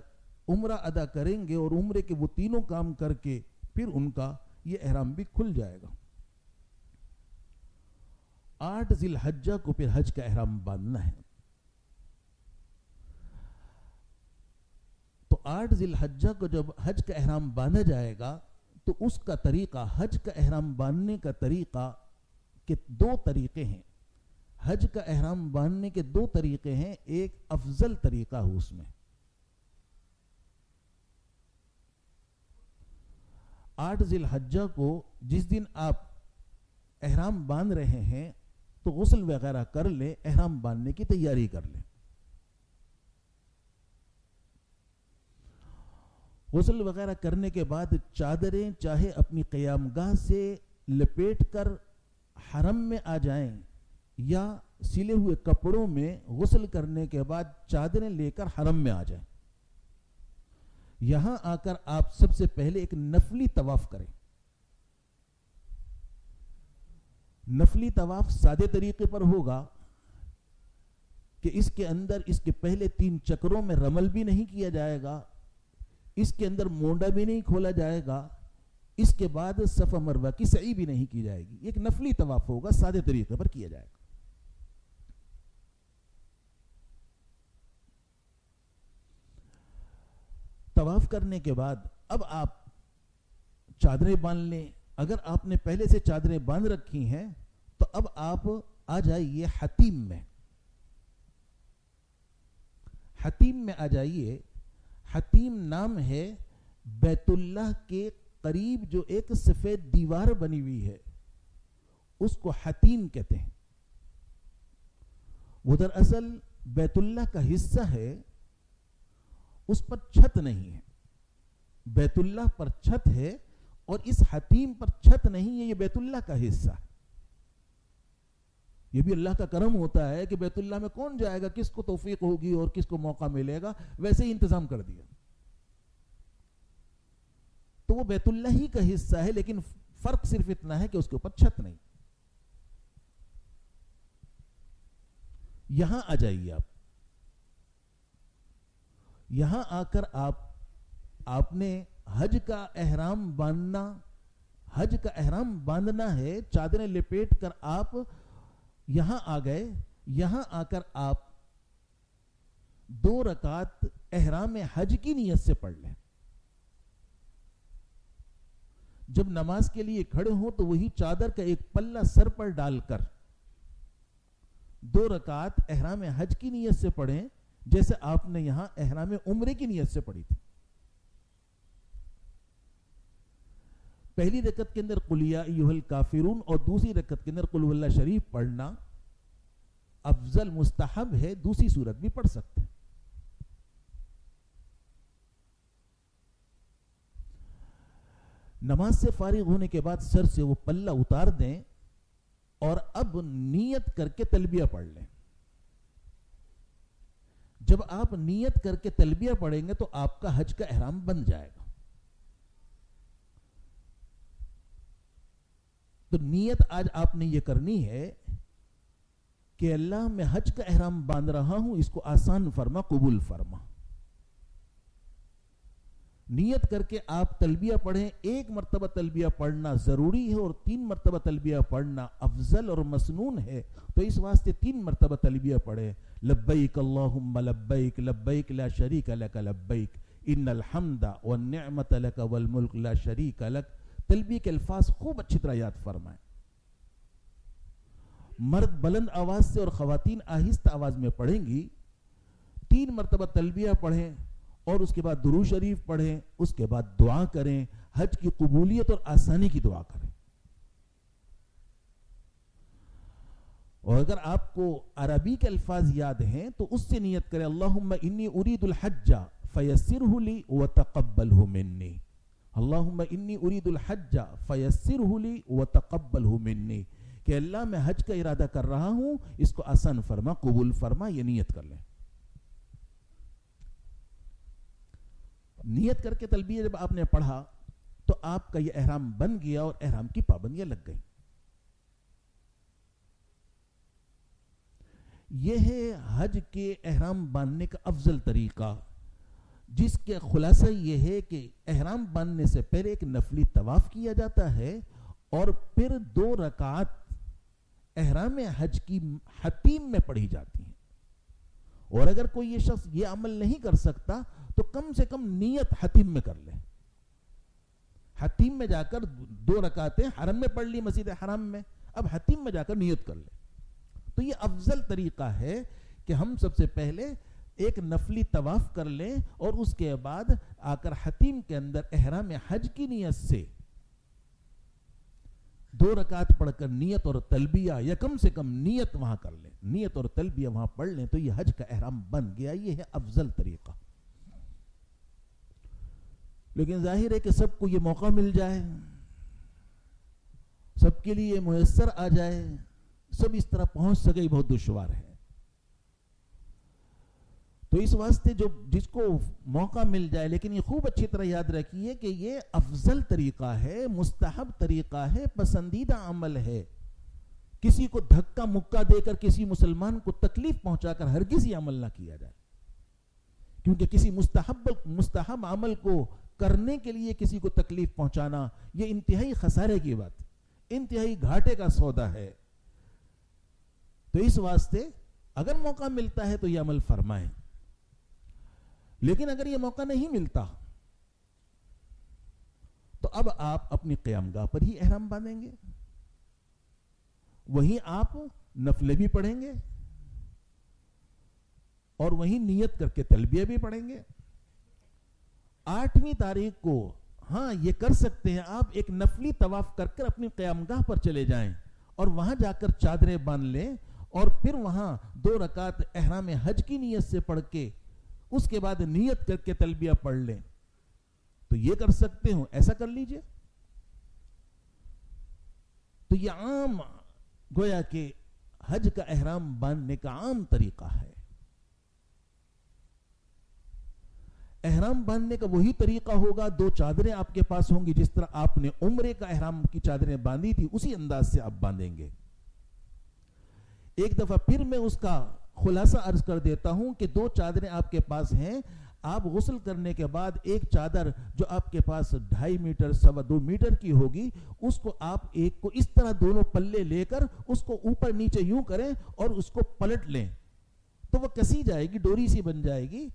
عمرہ ادا کریں گے، اور عمرے کے وہ تینوں کام کر کے پھر ان کا یہ احرام بھی کھل جائے گا۔ 8 ذی الحجہ کو پھر حج کا احرام باندھنا ہے، تو 8 ذی الحجہ کو جب حج کا احرام باندھا جائے گا تو اس کا طریقہ، حج کا احرام باندھنے کا طریقہ کے 2 طریقے ہیں۔ حج کا احرام باندھنے کے 2 طریقے ہیں، ایک افضل طریقہ ہو اس میں۔ 8 ذی الحجہ کو جس دن آپ احرام باندھ رہے ہیں تو غسل وغیرہ کر لیں، احرام باندھنے کی تیاری کر لیں۔ غسل وغیرہ کرنے کے بعد چادریں چاہے اپنی قیام گاہ سے لپیٹ کر حرم میں آ جائیں، یا سلے ہوئے کپڑوں میں غسل کرنے کے بعد چادریں لے کر حرم میں آ جائیں۔ یہاں آ کر آپ سب سے پہلے ایک نفلی طواف کریں۔ نفلی طواف سادے طریقے پر ہوگا کہ اس کے اندر اس کے پہلے 3 چکروں میں رمل بھی نہیں کیا جائے گا، اس کے اندر مونڈا بھی نہیں کھولا جائے گا، اس کے بعد صفا مروہ کی سعی بھی نہیں کی جائے گی. ایک نفلی طواف ہوگا, سادے طریقے پر کیا جائے گا. طواف کرنے کے بعد اب آپ چادریں باندھ لیں. اگر آپ نے پہلے سے چادریں باندھ رکھی ہیں تو اب آپ آ جائیے حتیم میں. حتیم میں آ جائیے. حتیم نام ہے بیت اللہ کے قریب جو ایک سفید دیوار بنی ہوئی ہے, اس کو حتیم کہتے ہیں. وہ دراصل بیت اللہ کا حصہ ہے, اس پر چھت نہیں ہے. بیت اللہ پر چھت ہے اور اس حتیم پر چھت نہیں ہے, یہ بیت اللہ کا حصہ ہے. یہ بھی اللہ کا کرم ہوتا ہے کہ بیت اللہ میں کون جائے گا, کس کو توفیق ہوگی اور کس کو موقع ملے گا, ویسے ہی انتظام کر دیا. تو وہ بیت اللہ ہی کا حصہ ہے, لیکن فرق صرف اتنا ہے کہ اس کے اوپر چھت نہیں. یہاں آ جائیے آپ. یہاں آ کر آپ نے حج کا احرام باندھنا ہے. چادریں لپیٹ کر آپ یہاں آ گئے. یہاں آ کر آپ 2 رکعت احرام حج کی نیت سے پڑھ لیں. جب نماز کے لیے کھڑے ہوں تو وہی چادر کا ایک پلہ سر پر ڈال کر 2 رکعت احرام حج کی نیت سے پڑھیں, جیسے آپ نے یہاں احرام عمرے کی نیت سے پڑھی تھی. پہلی رکعت کے اندر قل یا ایھا الکافرون اور دوسری رکعت کے اندر قل هو اللہ شریف پڑھنا افضل مستحب ہے. دوسری صورت بھی پڑھ سکتے ہیں. نماز سے فارغ ہونے کے بعد سر سے وہ پلہ اتار دیں اور اب نیت کر کے تلبیہ پڑھ لیں. جب آپ نیت کر کے تلبیہ پڑھیں گے تو آپ کا حج کا احرام بن جائے گا. تو نیت آج آپ نے یہ کرنی ہے کہ اللہ میں حج کا احرام باندھ رہا ہوں, اس کو آسان فرما, قبول فرما. نیت کر کے آپ تلبیہ پڑھیں. 1 مرتبہ تلبیہ پڑھنا ضروری ہے اور 3 مرتبہ تلبیہ پڑھنا افضل اور مسنون ہے. تو اس واسطے 3 مرتبہ تلبیہ پڑھیں. لبیک اللہم لبیک لبیک لا شریک لک لبیک ان الحمد والنعمت لک والملک لا شریک لک. تلبیہ کے الفاظ خوب اچھی طرح یاد فرمائیں. مرد بلند آواز سے اور خواتین آہستہ آواز میں پڑھیں گی. 3 مرتبہ تلبیہ پڑھیں اور اس کے بعد درود شریف پڑھیں. اس کے بعد دعا کریں, حج کی قبولیت اور آسانی کی دعا کریں. اور اگر آپ کو عربی کے الفاظ یاد ہیں تو اس سے نیت کریں اللہم انی ارید الحج فیسرہ لی وتقبلہ منی. اللہم انی ارید الحج فیسرہ لی وتقبلہ منی, کہ اللہ میں حج کا ارادہ کر رہا ہوں, اس کو آسان فرما, قبول فرما. یہ نیت کر لیں. نیت کر کے تلبیہ جب آپ نے پڑھا تو آپ کا یہ احرام بن گیا اور احرام کی پابندیاں لگ گئیں. یہ ہے حج کے احرام باندھنے کا افضل طریقہ, جس کے خلاصہ یہ ہے کہ احرام باندھنے سے پہلے ایک نفلی طواف کیا جاتا ہے اور پھر 2 رکعت احرام حج کی حتیم میں پڑھی جاتی ہیں. اور اگر کوئی یہ شخص یہ عمل نہیں کر سکتا تو کم سے کم نیت حتیم میں کر لے. حتیم میں جا کر 2 رکعتیں حرم میں پڑھ لی, مسجد حرام میں, اب حتیم میں جا کر نیت کر لے. تو یہ افضل طریقہ ہے کہ ہم سب سے پہلے ایک نفلی طواف کر لیں اور اس کے بعد آ کر حتیم کے اندر احرام حج کی نیت سے 2 رکعت پڑھ کر نیت اور تلبیہ یا کم سے کم نیت وہاں کر لیں, نیت اور تلبیہ وہاں پڑھ لیں تو یہ حج کا احرام بن گیا. یہ ہے افضل طریقہ. لیکن ظاہر ہے کہ سب کو یہ موقع مل جائے, سب کے لیے میسر آ جائے, سب اس طرح پہنچ سکے, بہت دشوار ہے. تو اس واسطے جس کو موقع مل جائے, لیکن یہ خوب اچھی طرح یاد رکھیے کہ یہ افضل طریقہ ہے, مستحب طریقہ ہے, پسندیدہ عمل ہے. کسی کو دھکا مکہ دے کر کسی مسلمان کو تکلیف پہنچا کر ہرگز یہ عمل نہ کیا جائے, کیونکہ کسی مستحب عمل کو کرنے کے لیے کسی کو تکلیف پہنچانا یہ انتہائی خسارے کی بات ہے، انتہائی گھاٹے کا سودا ہے. تو اس واسطے اگر موقع ملتا ہے تو یہ عمل فرمائیں، لیکن اگر یہ موقع نہیں ملتا تو اب آپ اپنی قیام گاہ پر ہی احرام باندھیں گے، وہیں آپ نفلیں بھی پڑھیں گے اور وہیں نیت کر کے تلبیہ بھی پڑھیں گے. 8ویں تاریخ کو ہاں یہ کر سکتے ہیں آپ، ایک نفلی طواف کر کر اپنی قیام گاہ پر چلے جائیں اور وہاں جا کر چادریں باندھ لیں اور پھر وہاں 2 رکعت احرام حج کی نیت سے پڑھ کے اس کے بعد نیت کر کے تلبیہ پڑھ لیں. تو یہ کر سکتے ہو، ایسا کر لیجئے. تو یہ عام گویا کہ حج کا احرام باندھنے کا عام طریقہ ہے. احرام باندھنے کا وہی طریقہ ہوگا، 2 چادریں آپ کے پاس ہوں گی، جس طرح آپ نے عمرے کا احرام کی چادریں باندھی تھی اسی انداز سے آپ باندھیں گے. ایک دفعہ پھر میں اس کا خلاصہ عرض کر دیتا ہوں کہ 2 چادریں آپ کے پاس ہیں. آپ غسل کرنے کے بعد ایک چادر جو آپ کے پاس 2.5 میٹر 2.25 میٹر کی ہوگی، اس کو آپ ایک کو اس طرح دونوں پلے لے کر اس کو اوپر نیچے یوں کریں اور اس کو پلٹ لیں تو وہ کسی جائے گی، ڈوری سی بن جائے گی.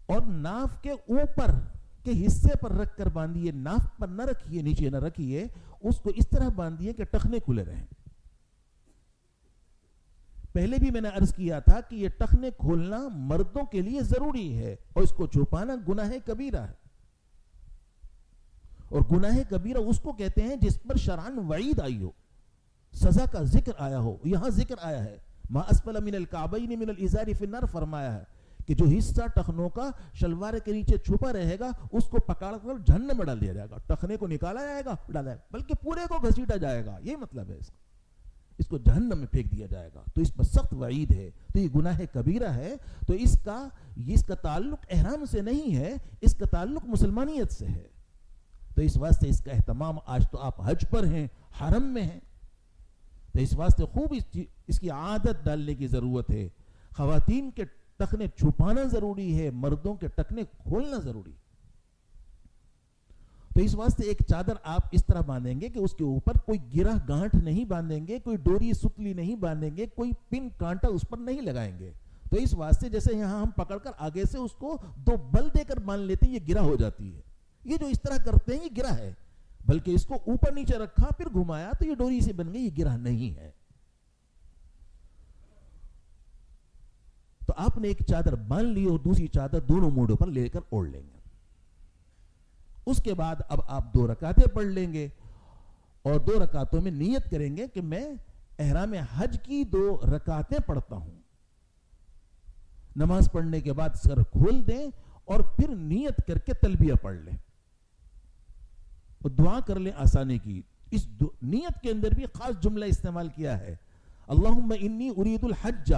اور ناف کے اوپر کے حصے پر رکھ کر باندھیے، ناف پر نہ رکھیے، نیچے نہ رکھیے، اس کو اس طرح باندھیے کہ ٹخنے کھلے رہیں. پہلے بھی میں نے عرض کیا تھا کہ یہ ٹخنے کھولنا مردوں کے لیے ضروری ہے اور اس کو چھپانا گناہ کبیرہ ہے. اور گناہ کبیرہ اس کو کہتے ہیں جس پر شرعاً وعید آئی ہو، سزا کا ذکر آیا ہو. یہاں ذکر آیا ہے ما اسفل من الکعبین من الازار فی النار، فرمایا ہے کہ جو حصہ ٹخنوں کا شلوار کے نیچے چھپا رہے گا اس کو پکڑ کر جہنم میں ڈال دیا جائے گا. ٹخنے کو نکالا جائے گا، ڈالا جائے گا، بلکہ پورے کو گھسیٹا جائے گا. یہ مطلب ہے اس کو جہنم میں پھینک دیا جائے گا. تو اس پر سخت وعید ہے. تو یہ گناہ کبیرہ ہے. تو اس کا تعلق احرام سے نہیں ہے، اس کا تعلق مسلمانیت سے ہے. تو اس واسطے اس کا اہتمام، آج تو آپ حج پر ہیں، حرم میں ہیں، تو اس واسطے خوب اس کی عادت ڈالنے کی ضرورت ہے. خواتین کے ٹخنے چھپانا ضروری ہے، مردوں کے ٹخنے کھولنا ضروری ہے. تو اس واسطے ایک چادر آپ اس طرح باندھیں گے کہ اس کے اوپر کوئی گرہ گانٹھ نہیں باندھیں گے، کوئی ڈوری ستلی نہیں باندھیں گے، کوئی پن کانٹا اس پر نہیں لگائیں گے. تو اس واسطے جیسے یہاں ہم پکڑ کر آگے سے اس کو 2 بل دے کر باندھ لیتے ہیں، یہ گرہ ہو جاتی ہے. یہ جو اس طرح کرتے ہیں یہ گرہ ہے، بلکہ اس کو اوپر نیچے رکھا پھر گھمایا تو یہ ڈوری سے بن گئی، یہ گرہ نہیں ہے. تو آپ نے ایک چادر باندھ لی اور دوسری چادر دونوں موڑوں پر لے کر اوڑھ لیں گے. اس کے بعد اب آپ 2 رکعتیں پڑھ لیں گے اور 2 رکعتوں میں نیت کریں گے کہ میں احرام حج کی 2 رکعتیں پڑھتا ہوں. نماز پڑھنے کے بعد سر کھول دیں اور پھر نیت کر کے تلبیہ پڑھ لیں اور دعا کر لیں آسانی کی. اس نیت کے اندر بھی خاص جملہ استعمال کیا ہے، اللہم انی ارید الحج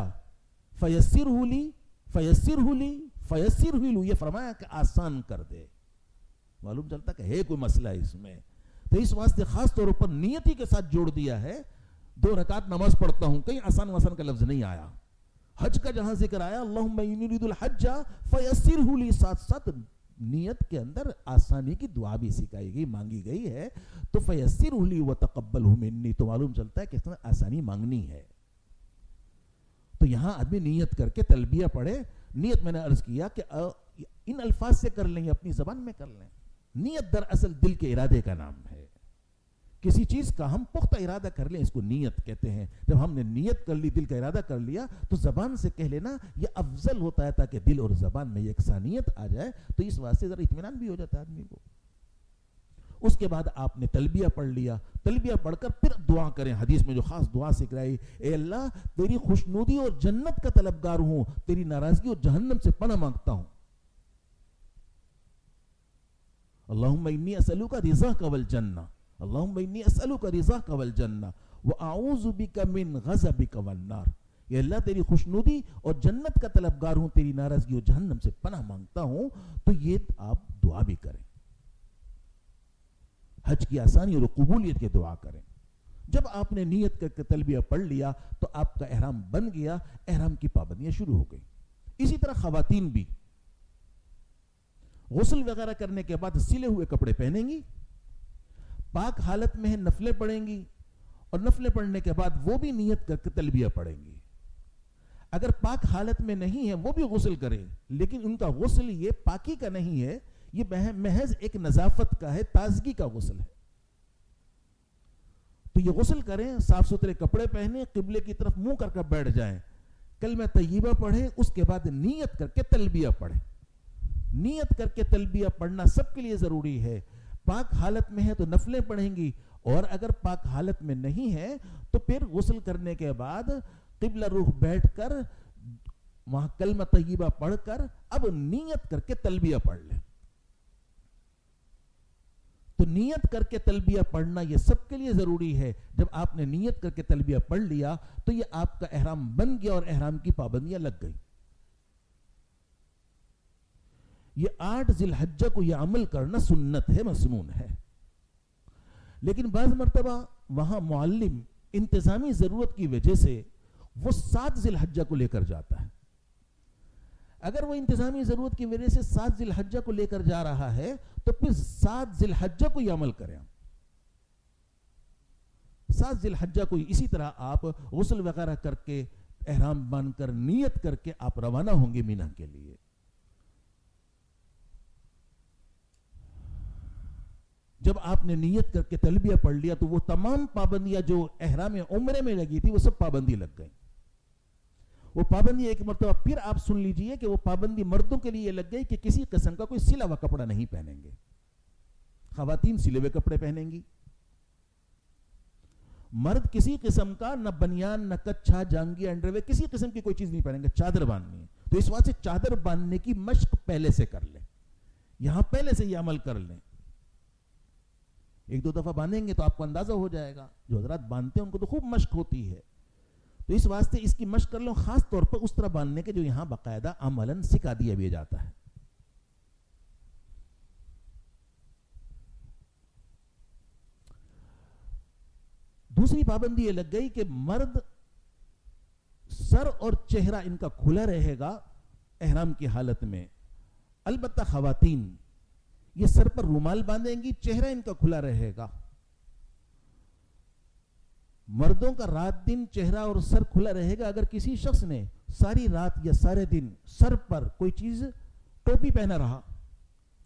فیسرہ لی فیسرہ لی فیسرہ لی. یہ فرمایا کہ آسان کر دے. معلوم چلتا کہ ہے کوئی مسئلہ اس میں. تو اس واسطے خاص طور پر نیتی کے ساتھ جوڑ دیا ہے. 2 رکعت نماز پڑھتا ہوں، کہیں آسان واسان کا لفظ نہیں آیا. حج کا جہاں ذکر آیا اللہم انی ارید الحج فیسرہ لی، ساتھ ساتھ نیت کے اندر آسانی کی دعا بھی سکھائی گئی، مانگی گئی ہے. تو فیسرہ لی وتقبلہ منی، تو معلوم چلتا ہے کہ اس میں آسانی مانگنی ہے. تو یہاں آدمی نیت کر کے تلبیہ پڑھے. نیت میں نے عرض کیا کہ ان الفاظ سے کر لیں یا اپنی زبان میں کر لیں. نیت دراصل دل کے ارادے کا نام ہے. کسی چیز کا ہم پختہ ارادہ کر لیں، اس کو نیت کہتے ہیں. جب ہم نے نیت کر لی، دل کا ارادہ کر لیا، تو زبان سے کہہ لینا یہ افضل ہوتا ہے تاکہ دل اور زبان میں یکسانیت آ جائے. تو اس واسطے ذرا اطمینان بھی ہو جاتا ہے آدمی کو. اس کے بعد آپ نے تلبیہ پڑھ لیا. تلبیہ پڑھ کر پھر دعا کریں. حدیث میں جو خاص دعا سکھلائی، اے اللہ تیری خوشنودی اور جنت کا طلبگار ہوں، تیری ناراضگی اور جہنم سے پناہ مانگتا ہوں. اللہم انی اسألوک رضاک والجنہ، اللہم انی اسألوک رضاک والجنہ واعوذ بک من غضبک والنار. یا اللہ تیری خوشنودی اور جنت کا طلبگار ہوں، تیری ناراضگی اور جہنم سے پناہ مانگتا ہوں. تو یہ آپ دعا بھی کریں، حج کی آسانی اور قبولیت کی دعا کریں. جب آپ نے نیت کر کے تلبیہ پڑھ لیا تو آپ کا احرام بن گیا. احرام کی پابندیاں شروع ہو گئی. اسی طرح خواتین بھی غسل وغیرہ کرنے کے بعد سلے ہوئے کپڑے پہنیں گی، پاک حالت میں نفلیں پڑھیں گی، اور نفلیں پڑھنے کے بعد وہ بھی نیت کر کے تلبیہ پڑھیں گی۔ اگر پاک حالت میں نہیں ہے وہ بھی غسل کریں، لیکن ان کا غسل یہ پاکی کا نہیں ہے، یہ محض ایک نظافت کا ہے، تازگی کا غسل ہے۔ تو یہ غسل کریں، صاف ستھرے کپڑے پہنیں، قبلے کی طرف منہ کر بیٹھ جائیں، کلمہ طیبہ پڑھیں، اس کے بعد نیت کر کے تلبیہ پڑھیں۔ نیت کر کے تلبیہ پڑھنا سب کے لیے ضروری ہے۔ پاک حالت میں ہے تو نفلیں پڑھیں گی، اور اگر پاک حالت میں نہیں ہے تو پھر غسل کرنے کے بعد قبلہ رخ بیٹھ کر وہاں کلمہ طیبہ پڑھ کر اب نیت کر کے تلبیہ پڑھ لیں۔ تو نیت کر کے تلبیہ پڑھنا یہ سب کے لیے ضروری ہے۔ جب آپ نے نیت کر کے تلبیہ پڑھ لیا تو یہ آپ کا احرام بن گیا اور احرام کی پابندیاں لگ گئی۔ یہ 8 ذی الحجہ کو یہ عمل کرنا سنت ہے، مسنون ہے، لیکن بعض مرتبہ وہاں معلم انتظامی ضرورت کی وجہ سے وہ 7 ذی الحجہ کو لے کر جاتا ہے۔ اگر وہ انتظامی ضرورت کی وجہ سے 7 ذی الحجہ کو لے کر جا رہا ہے تو پھر 7 ذی الحجہ کو یہ عمل کریں۔ 7 ذی الحجہ کو اسی طرح آپ غسل وغیرہ کر کے احرام باندھ کر نیت کر کے آپ روانہ ہوں گے مینا کے لیے۔ جب آپ نے نیت کر کے تلبیہ پڑھ لیا تو وہ تمام پابندیاں جو احرام عمرے میں لگی تھی وہ سب پابندی لگ گئی۔ وہ پابندی ایک مرتبہ پھر آپ سن لیجئے کہ وہ پابندی مردوں کے لیے لگ گئی کہ کسی قسم کا کوئی سلا ہوا کپڑا نہیں پہنیں گے۔ خواتین سلے ہوئے کپڑے پہنیں گی، مرد کسی قسم کا نہ بنیان نہ کچھا جانگی انڈروے کسی قسم کی کوئی چیز نہیں پہنیں گے، چادر باندھنی ہے۔ تو اس واسطے چادر باندھنے کی مشق پہلے سے کر لیں، یہاں پہلے سے یہ عمل کر لیں۔ 1-2 دفعہ باندھیں گے تو آپ کو اندازہ ہو جائے گا، جو حضرات باندھتے ہیں ان کو تو خوب مشق ہوتی ہے، تو اس واسطے اس کی مشق کر لو، خاص طور پر اس طرح باندھنے کے جو یہاں باقاعدہ عملاً سکھا دیا بھی جاتا ہے۔ دوسری پابندی یہ لگ گئی کہ مرد سر اور چہرہ ان کا کھلا رہے گا احرام کی حالت میں، البتہ خواتین یہ سر پر رومال باندھیں گی، چہرہ ان کا کھلا رہے گا۔ مردوں کا رات دن چہرہ اور سر کھلا رہے گا۔ اگر کسی شخص نے ساری رات یا سارے دن سر پر کوئی چیز ٹوپی پہنا رہا،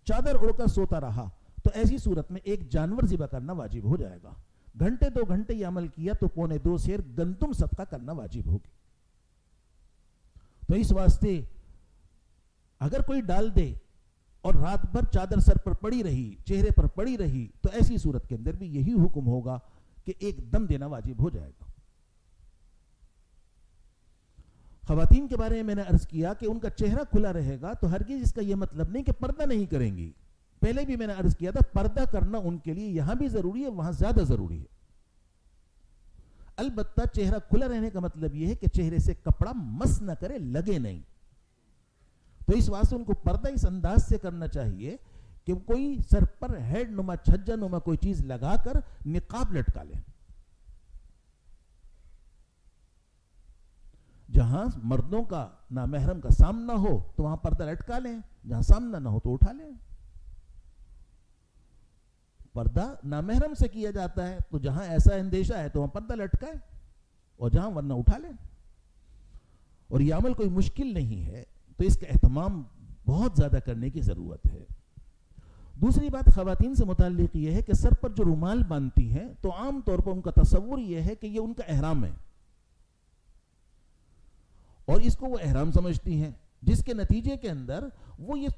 چادر اڑ کر سوتا رہا، تو ایسی صورت میں ایک جانور ذبح کرنا واجب ہو جائے گا۔ گھنٹے 2 گھنٹے یہ عمل کیا تو 1.25 سیر گندم صدقہ کرنا واجب ہوگی۔ تو اس واسطے اگر کوئی ڈال دے اور رات بھر چادر سر پر پڑی رہی، چہرے پر پڑی رہی، تو ایسی صورت کے اندر بھی یہی حکم ہوگا کہ ایک دم دینا واجب ہو جائے گا۔ خواتین کے بارے میں میں نے عرض کیا کہ ان کا چہرہ کھلا رہے گا، تو ہرگز اس کا یہ مطلب نہیں کہ پردہ نہیں کریں گی۔ پہلے بھی میں نے عرض کیا تھا پردہ کرنا ان کے لیے یہاں بھی ضروری ہے، وہاں زیادہ ضروری ہے۔ البتہ چہرہ کھلا رہنے کا مطلب یہ ہے کہ چہرے سے کپڑا مس نہ کرے، لگے نہیں۔ تو اس واسطے ان کو پردہ اس انداز سے کرنا چاہیے کہ کوئی سر پر ہیڈ نما چھجا نما کوئی چیز لگا کر نقاب لٹکا لیں۔ جہاں مردوں کا نامحرم کا سامنا ہو تو وہاں پردہ لٹکا لیں، جہاں سامنا نہ ہو تو اٹھا لیں۔ پردہ نامحرم سے کیا جاتا ہے تو جہاں ایسا اندیشہ ہے تو وہاں پردہ لٹکائے، اور جہاں ورنہ اٹھا لیں۔ اور یہ عمل کوئی مشکل نہیں ہے، تو اس کا اہتمام بہت زیادہ کرنے کی ضرورت ہے۔ دوسری بات خواتین سے متعلق یہ ہے کہ سر پر جو رومال باندھتی ہیں تو عام طور پر ان کا تصور یہ ہے کہ یہ ان کا احرام ہے، اور اس کو وہ احرام سمجھتی ہیں، جس کے نتیجے کے اندر وہ یہ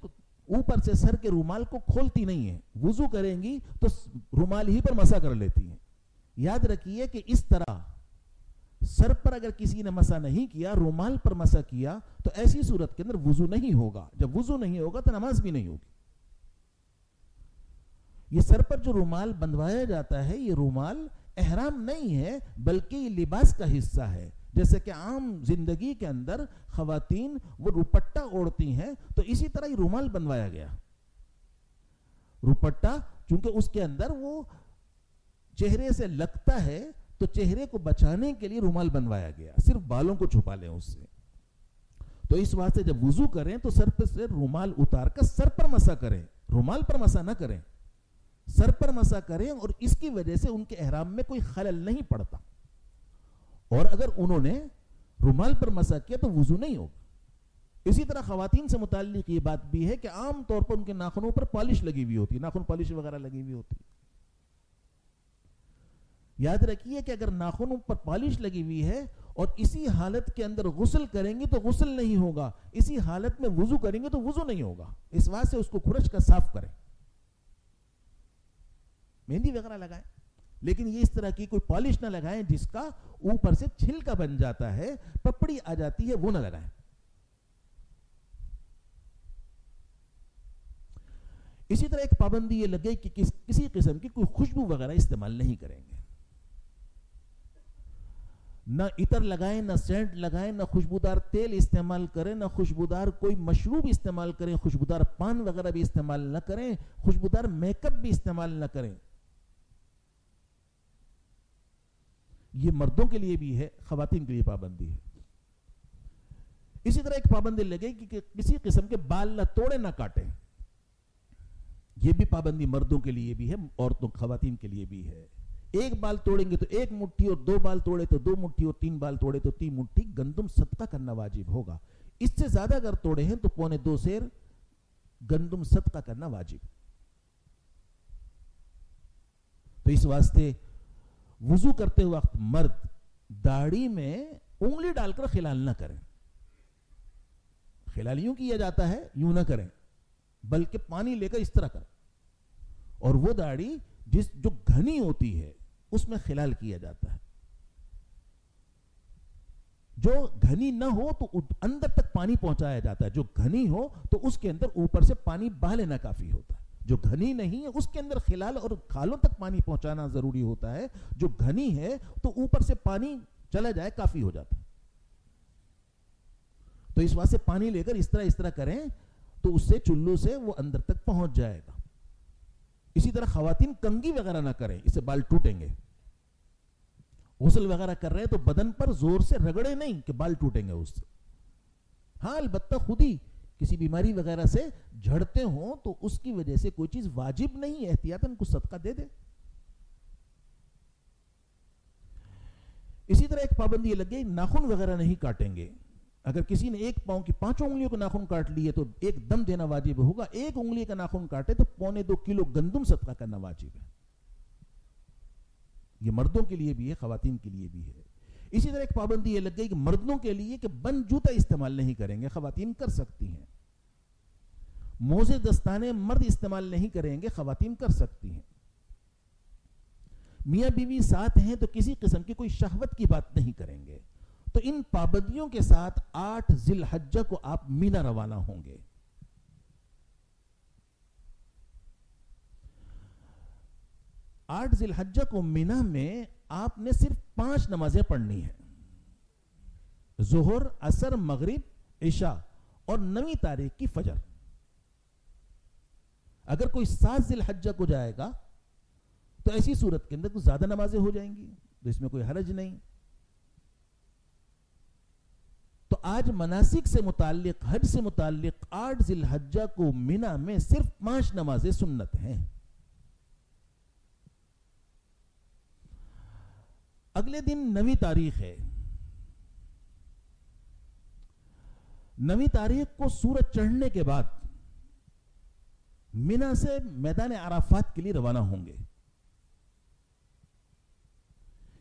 اوپر سے سر کے رومال کو کھولتی نہیں ہیں۔ وضو کریں گی تو رومال ہی پر مسح کر لیتی ہیں۔ یاد رکھیے کہ اس طرح سر پر اگر کسی نے مسح نہیں کیا، رومال پر مسح کیا، تو ایسی صورت کے اندر وضو نہیں ہوگا۔ جب وضو نہیں ہوگا تو نماز بھی نہیں ہوگی۔ یہ سر پر جو رومال بندھوایا جاتا ہے، یہ رومال احرام نہیں ہے بلکہ یہ لباس کا حصہ ہے۔ جیسے کہ عام زندگی کے اندر خواتین وہ روپٹہ اوڑھتی ہیں، تو اسی طرح یہ رومال بندھوایا گیا۔ روپٹہ چونکہ اس کے اندر وہ چہرے سے لگتا ہے تو چہرے کو بچانے کے لیے رومال بنوایا گیا، صرف بالوں کو چھپا لیں اس سے۔ تو اس واسطے جب وضو کریں تو سر پہ سے رومال اتار کر سر پر مسا کریں، رومال پر مسا نہ کریں، سر پر مسا کریں، اور اس کی وجہ سے ان کے احرام میں کوئی خلل نہیں پڑتا. اور اگر انہوں نے رومال پر مسا کیا تو وضو نہیں ہوگا. اسی طرح خواتین سے متعلق یہ بات بھی ہے کہ عام طور پر ان کے ناخنوں پر پالش لگی ہوئی ہوتی ہے، ناخن پالش وغیرہ لگی ہوئی ہوتی ہے. یاد رکھیے کہ اگر ناخنوں پر پالش لگی ہوئی ہے اور اسی حالت کے اندر غسل کریں گے تو غسل نہیں ہوگا، اسی حالت میں وضو کریں گے تو وضو نہیں ہوگا. اس واسطے اس کو کھرچ کا صاف کریں، مہندی وغیرہ لگائیں، لیکن یہ اس طرح کی کوئی پالش نہ لگائیں جس کا اوپر سے چھلکا بن جاتا ہے، پپڑی آ جاتی ہے، وہ نہ لگائیں. اسی طرح ایک پابندی یہ لگے کہ کسی قسم کی کوئی خوشبو وغیرہ استعمال نہیں کریں گے. نہ عطر لگائیں، نہ سینٹ لگائیں، نہ خوشبودار تیل استعمال کریں، نہ خوشبودار کوئی مشروب استعمال کریں، خوشبودار پان وغیرہ بھی استعمال نہ کریں، خوشبودار میک اپ بھی استعمال نہ کریں. یہ مردوں کے لیے بھی ہے، خواتین کے لیے پابندی ہے. اسی طرح ایک پابندی لگے کہ کسی قسم کے بال نہ توڑے نہ کاٹیں. یہ بھی پابندی مردوں کے لیے بھی ہے، عورتوں خواتین کے لیے بھی ہے. ایک بال توڑیں گے تو ایک مٹھی، اور دو بال توڑے تو دو مٹھی، اور تین بال توڑے تو تین مٹھی گندم صدقہ کرنا واجب ہوگا. اس سے زیادہ اگر توڑے ہیں تو 1.25 سیر گندم صدقہ کرنا واجب. تو اس واسطے وضو کرتے وقت مرد داڑھی میں انگلی ڈال کر خلال نہ کریں. خلال یوں کیا جاتا ہے، یوں نہ کریں، بلکہ پانی لے کر اس طرح کریں. اور وہ داڑھی جو گھنی ہوتی ہے اس میں خلال کیا جاتا ہے. جو گھنی نہ ہو تو اندر تک پانی پہنچایا جاتا ہے، جو گھنی ہو تو اس کے اندر اوپر سے پانی بہا لینا کافی ہوتا ہے. جو گھنی نہیں ہے اس کے اندر خلال اور کھالوں تک پانی پہنچانا ضروری ہوتا ہے. جو گھنی ہے تو اوپر سے پانی چلا جائے کافی ہو جاتا ہے. تو اس واسطے پانی لے کر اس طرح کریں تو اس سے چلو سے وہ اندر تک پہنچ جائے گا. اسی طرح خواتین کنگھی وغیرہ نہ کریں، اس سے بال ٹوٹیں گے. غسل وغیرہ کر رہے ہیں تو بدن پر زور سے رگڑے نہیں کہ بال ٹوٹیں گے اس سے. ہاں البتہ خود ہی کسی بیماری وغیرہ سے جھڑتے ہوں تو اس کی وجہ سے کوئی چیز واجب نہیں، احتیاطاً کچھ صدقہ دے دے. اسی طرح ایک پابندی یہ لگے ناخن وغیرہ نہیں کاٹیں گے. اگر کسی نے ایک پاؤں کی 5 انگلیوں کو ناخن کاٹ لیے تو ایک دم دینا واجب ہوگا. ایک انگلی کا ناخن کاٹے تو 1.25 کلو گندم صدقہ کرنا واجب ہے. یہ مردوں کے لیے بھی ہے، خواتین کے لیے بھی ہے. اسی طرح ایک پابندی یہ لگ گئی کہ مردوں کے لیے کہ بند جوتا استعمال نہیں کریں گے، خواتین کر سکتی ہیں. موزے دستانے مرد استعمال نہیں کریں گے، خواتین کر سکتی ہیں. میاں بیوی ساتھ ہیں تو کسی قسم کی کوئی شہوت کی بات نہیں کریں گے. تو ان پابندیوں کے ساتھ 8 ذی الحجہ کو آپ مینا روانہ ہوں گے. 8 ذی الحجہ کو مینا میں آپ نے صرف 5 نمازیں پڑھنی ہیں، ظہر، عصر، مغرب، عشاء اور 9 تاریخ کی فجر. اگر کوئی 7 ذی الحجہ کو جائے گا تو ایسی صورت کے اندر کچھ زیادہ نمازیں ہو جائیں گی، تو اس میں کوئی حرج نہیں. تو آج مناسک سے متعلق، حج سے متعلق 8 ذی الحجہ کو مینا میں صرف 5 نمازیں سنت ہیں. اگلے دن 9 تاریخ ہے. 9 تاریخ کو سورج چڑھنے کے بعد مینا سے میدان عرفات کے لیے روانہ ہوں گے.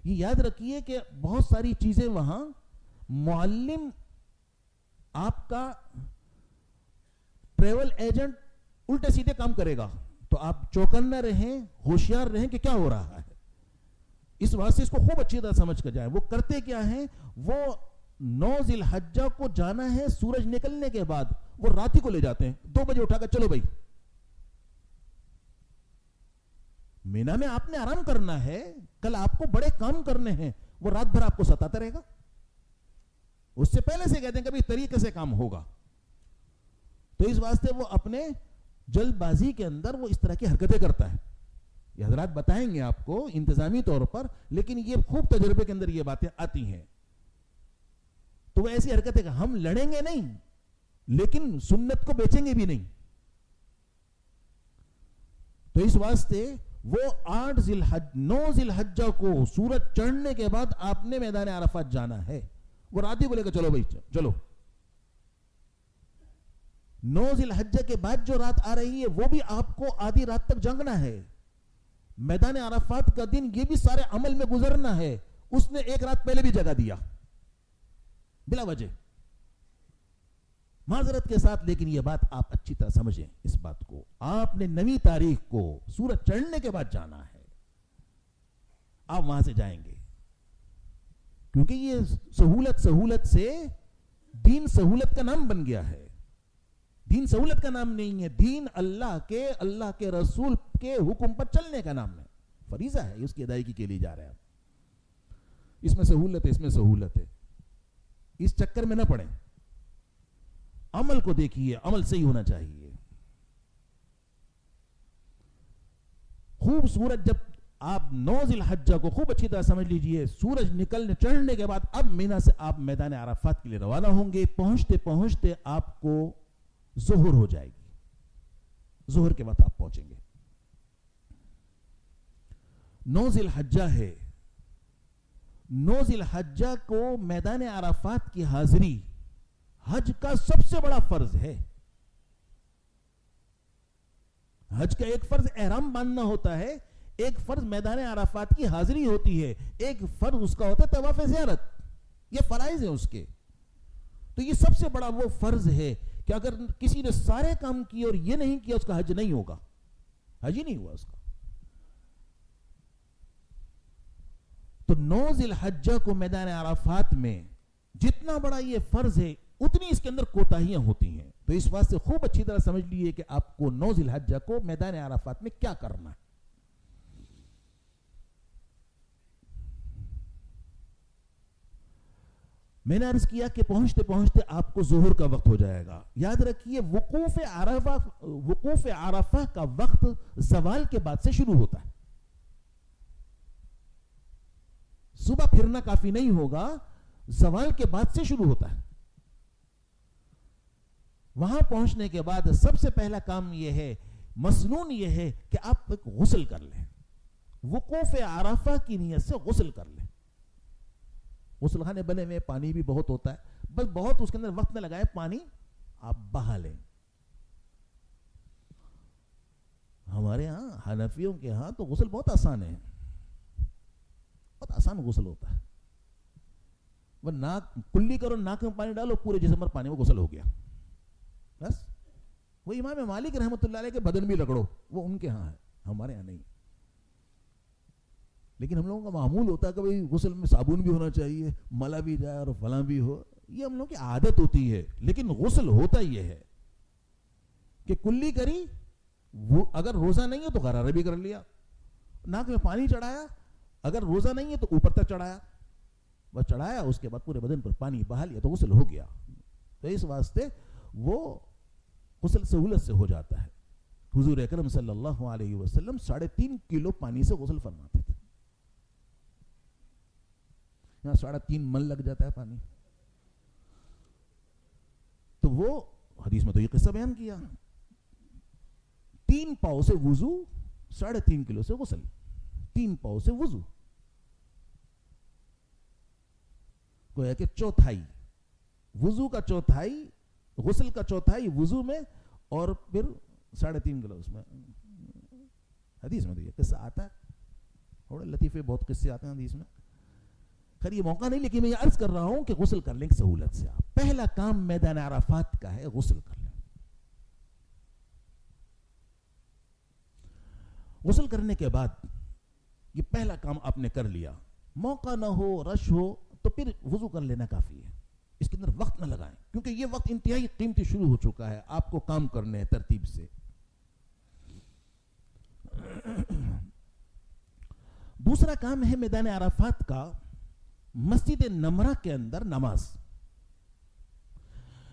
یہ یاد رکھیے کہ بہت ساری چیزیں وہاں معلم، آپ کا ٹریول ایجنٹ الٹے سیدھے کام کرے گا، تو آپ چوکنا رہیں، ہوشیار رہیں کہ کیا ہو رہا ہے. اس واسطے اس کو خوب اچھی طرح سمجھ کر جائیں. وہ کرتے کیا ہیں، وہ 9 ذی الحجہ کو جانا ہے، سورج نکلنے کے بعد وہ رات ہی کو لے جاتے ہیں. 2 بجے اٹھا کر چلو بھائی مینا میں آپ نے آرام کرنا ہے، کل آپ کو بڑے کام کرنے ہیں. وہ رات بھر آپ کو ستاتا رہے گا. اس سے پہلے سے کہتے ہیں کہ بھی طریقے سے کام ہوگا. تو اس واسطے وہ اپنے جلد بازی کے اندر وہ اس طرح کی حرکتیں کرتا ہے. یہ حضرات بتائیں گے آپ کو انتظامی طور پر، لیکن یہ خوب تجربے کے اندر یہ باتیں آتی ہیں. تو وہ ایسی حرکت ہے کہ ہم لڑیں گے نہیں لیکن سنت کو بیچیں گے بھی نہیں. تو اس واسطے وہ 9 ذی الحجہ کو سورج چڑھنے کے بعد آپ نے میدان عرفات جانا ہے. وہ رات ہی بولے کہ چلو بھائی چلو. 9 ذی الحجہ کے بعد جو رات آ رہی ہے وہ بھی آپ کو آدھی رات تک جنگنا ہے. میدان عرفات کا دن یہ بھی سارے عمل میں گزرنا ہے. اس نے ایک رات پہلے بھی جگہ دیا بلا وجہ معذرت کے ساتھ, لیکن یہ بات آپ اچھی طرح سمجھیں. اس بات کو آپ نے 9 تاریخ کو سورج چڑھنے کے بعد جانا ہے. آپ وہاں سے جائیں گے کیونکہ یہ سہولت سے دین سہولت کا نام بن گیا ہے. دین سہولت کا نام نہیں ہے. دین اللہ کے رسول کے حکم پر چلنے کا نام ہے. فریضہ ہے, اس کی ادائیگی کے لیے جا رہے ہیں. اس میں سہولت ہے, اس میں سہولت ہے. اس چکر میں نہ پڑیں. عمل کو دیکھیے, عمل صحیح ہونا چاہیے. خوب سورج جب آپ 9 ذی الحجہ کو خوب اچھی طرح سمجھ لیجئے, سورج نکلنے چڑھنے کے بعد اب مینا سے آپ میدان عرفات کے لیے روانہ ہوں گے. پہنچتے پہنچتے آپ کو ظہر ہو جائے گی. ظہر کے وقت آپ پہنچیں گے. 9 ذی الحجہ ہے. 9 ذی الحجہ کو میدان عرفات کی حاضری حج کا سب سے بڑا فرض ہے. حج کا ایک فرض احرام باندھنا ہوتا ہے, ایک فرض میدان عرفات کی حاضری ہوتی ہے, ایک فرض اس کا ہوتا ہے طواف زیارت. یہ فرائض ہیں اس کے. تو یہ سب سے بڑا وہ فرض ہے کہ اگر کسی نے سارے کام کیے اور یہ نہیں کیا اس کا حج نہیں ہوگا. حج ہی نہیں ہوا اس کا. تو 9 ذی الحجہ کو میدان عرفات میں جتنا بڑا یہ فرض ہے اتنی اس کے اندر کوتاہیاں ہوتی ہیں. تو اس واسطے خوب اچھی طرح سمجھ لیے کہ آپ کو 9 ذی الحجہ کو میدان عرفات میں کیا کرنا ہے. میں نے عرض کیا کہ پہنچتے پہنچتے آپ کو ظہر کا وقت ہو جائے گا. یاد رکھیے وقوف عرفہ کا وقت زوال کے بعد سے شروع ہوتا ہے. صبح پھرنا کافی نہیں ہوگا, زوال کے بعد سے شروع ہوتا ہے. وہاں پہنچنے کے بعد سب سے پہلا کام یہ ہے, مسنون یہ ہے کہ آپ ایک غسل کر لیں. وقوف عرفہ کی نیت سے غسل کر لیں. غسل خانے بنے میں پانی بھی بہت ہوتا ہے, بس بہت اس کے اندر وقت نہ لگائے, پانی آپ بہا لیں. ہمارے ہاں حنفیوں کے ہاں تو غسل بہت آسان ہے, بہت آسان غسل ہوتا ہے. وہ ناک کلی کرو, ناک میں پانی ڈالو, پورے جسم پر پانی میں غسل ہو گیا بس. وہ امام مالک رحمۃ اللہ علیہ کے بدن بھی رگڑو, وہ ان کے ہاں ہے, ہمارے ہاں نہیں. لیکن ہم لوگوں کا معمول ہوتا ہے کہ بھئی غسل میں صابن بھی ہونا چاہیے, ملا بھی جائے اور فلاں بھی ہو. یہ ہم لوگوں کی عادت ہوتی ہے. لیکن غسل ہوتا یہ ہے کہ کلی کری, وہ اگر روزہ نہیں ہے تو غرارہ بھی کر لیا, ناک میں پانی چڑھایا, اگر روزہ نہیں ہے تو اوپر تک چڑھایا, بس چڑھایا, اس کے بعد پورے بدن پر پانی بہا لیا تو غسل ہو گیا. تو اس واسطے وہ غسل سہولت سے ہو جاتا ہے. حضور اکرم صلی اللہ علیہ وسلم 3.5 کلو پانی سے غسل فرماتے تھے. یہاں 3.5 من لگ جاتا ہے پانی. تو وہ حدیث میں تو یہ قصہ بیان کیا, 3 پاؤں سے وضو, 3.5 کلو سے غسل. 3 پاؤں سے وضو, گویا کہ چوتھائی وضو کا, چوتھائی غسل کا, چوتھائی وضو میں, اور پھر 3.5 کلو اس میں. حدیث میں تو یہ قصہ آتا ہے. تھوڑے لطیفے بہت قصے آتے ہیں حدیث میں. خیر یہ موقع نہیں, لیکن میں یہ عرض کر رہا ہوں کہ غسل کر لیں سہولت سے. آپ پہلا کام میدان عرفات کا ہے, غسل کر لیں. غسل کرنے کے بعد یہ پہلا کام آپ نے کر لیا. موقع نہ ہو, رش ہو, تو پھر وضو کر لینا کافی ہے. اس کے اندر وقت نہ لگائیں, کیونکہ یہ وقت انتہائی قیمتی شروع ہو چکا ہے. آپ کو کام کرنے ہیں ترتیب سے. دوسرا کام ہے میدان عرفات کا مسجد نمرہ کے اندر نماز.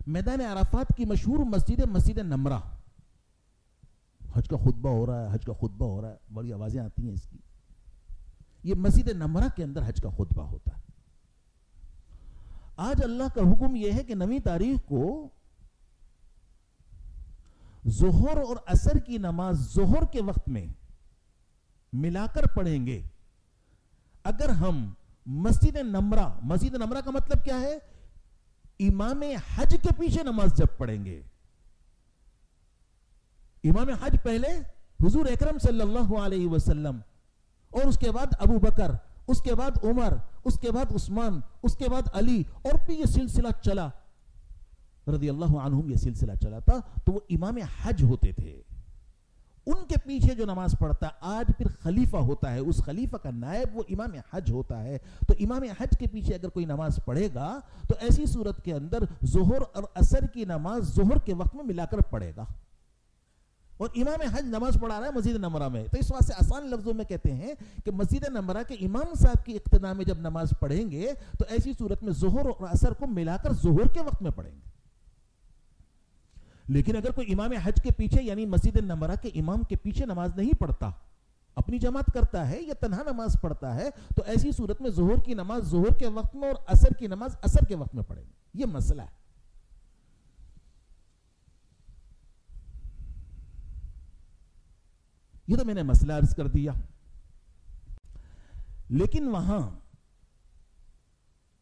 میدان عرفات کی مشہور مسجد ہے مسجد نمرہ. حج کا خطبہ ہو رہا ہے, حج کا خطبہ ہو رہا ہے, بڑی آوازیں آتی ہیں اس کی. یہ مسجد نمرہ کے اندر حج کا خطبہ ہوتا ہے. آج اللہ کا حکم یہ ہے کہ 9 تاریخ کو ظہر اور عصر کی نماز ظہر کے وقت میں ملا کر پڑھیں گے. اگر ہم مسجد نمرہ کا مطلب کیا ہے؟ امام حج کے پیچھے نماز جب پڑھیں گے. امام حج پہلے حضور اکرم صلی اللہ علیہ وسلم، اور اس کے بعد ابو بکر، اس کے بعد عمر، اس کے بعد عثمان، اس کے بعد علی، اور پھر یہ سلسلہ چلا رضی اللہ عنہم. یہ سلسلہ چلا تھا تو وہ امام حج ہوتے تھے. ان کے پیچھے جو نماز پڑھتا آج پھر خلیفہ ہوتا ہے، اس خلیفہ کا نائب وہ امام حج ہوتا ہے. تو امام حج کے پیچھے اگر کوئی نماز پڑھے گا تو ایسی صورت کے اندر ظہر اور عصر کی نماز ظہر کے وقت میں ملا کر پڑھے گا. اور امام حج نماز پڑھا رہا ہے مسجد نمرہ میں، تو اس واسطے آسان لفظوں میں کہتے ہیں کہ مسجد نمرہ کے امام صاحب کی اقتداء میں جب نماز پڑھیں گے تو ایسی صورت میں ظہر اور عصر کو ملا کر ظہر کے وقت میں پڑھیں گے. لیکن اگر کوئی امام حج کے پیچھے یعنی مسجد نمرہ کے امام کے پیچھے نماز نہیں پڑھتا، اپنی جماعت کرتا ہے یا تنہا نماز پڑھتا ہے، تو ایسی صورت میں ظہر کی نماز ظہر کے وقت میں اور عصر کی نماز عصر کے وقت میں پڑھیں گے. یہ مسئلہ ہے. یہ تو میں نے مسئلہ عرض کر دیا. لیکن وہاں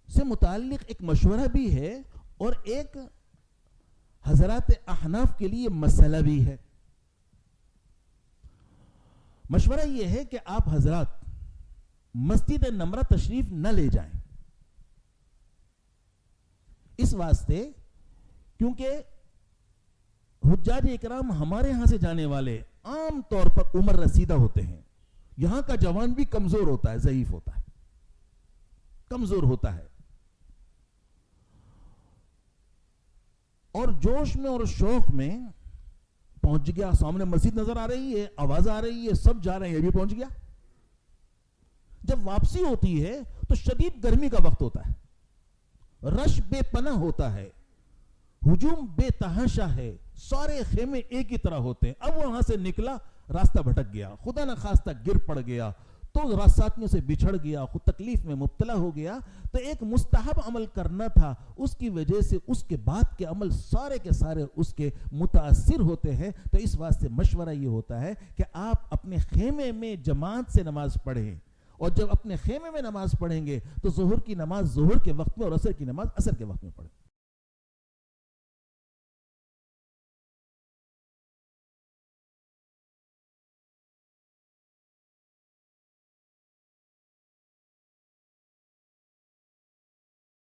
سے متعلق ایک مشورہ بھی ہے اور ایک حضرات احناف کے لیے مسئلہ بھی ہے. مشورہ یہ ہے کہ آپ حضرات مسجد نمرہ تشریف نہ لے جائیں، اس واسطے کیونکہ حجاج اکرام ہمارے ہاں سے جانے والے عام طور پر عمر رسیدہ ہوتے ہیں. یہاں کا جوان بھی کمزور ہوتا ہے، ضعیف ہوتا ہے، کمزور ہوتا ہے، اور جوش میں اور شوق میں پہنچ گیا. سامنے مسجد نظر آ رہی ہے، آواز آ رہی ہے، سب جا رہے ہیں، یہ بھی پہنچ گیا. جب واپسی ہوتی ہے تو شدید گرمی کا وقت ہوتا ہے، رش بے پناہ ہوتا ہے، ہجوم بے تحاشا ہے، سارے خیمے ایک ہی طرح ہوتے ہیں. اب وہاں سے نکلا، راستہ بھٹک گیا، خدا نخواستہ گر پڑ گیا تو ساتھیوں سے بچھڑ گیا، خود تکلیف میں مبتلا ہو گیا، تو ایک مستحب عمل کرنا تھا، اس کی وجہ سے اس کے بعد کے عمل سارے کے سارے اس کے متاثر ہوتے ہیں. تو اس واسطے مشورہ یہ ہوتا ہے کہ آپ اپنے خیمے میں جماعت سے نماز پڑھیں، اور جب اپنے خیمے میں نماز پڑھیں گے تو ظہر کی نماز ظہر کے وقت میں اور عصر کی نماز عصر کے وقت میں پڑھیں.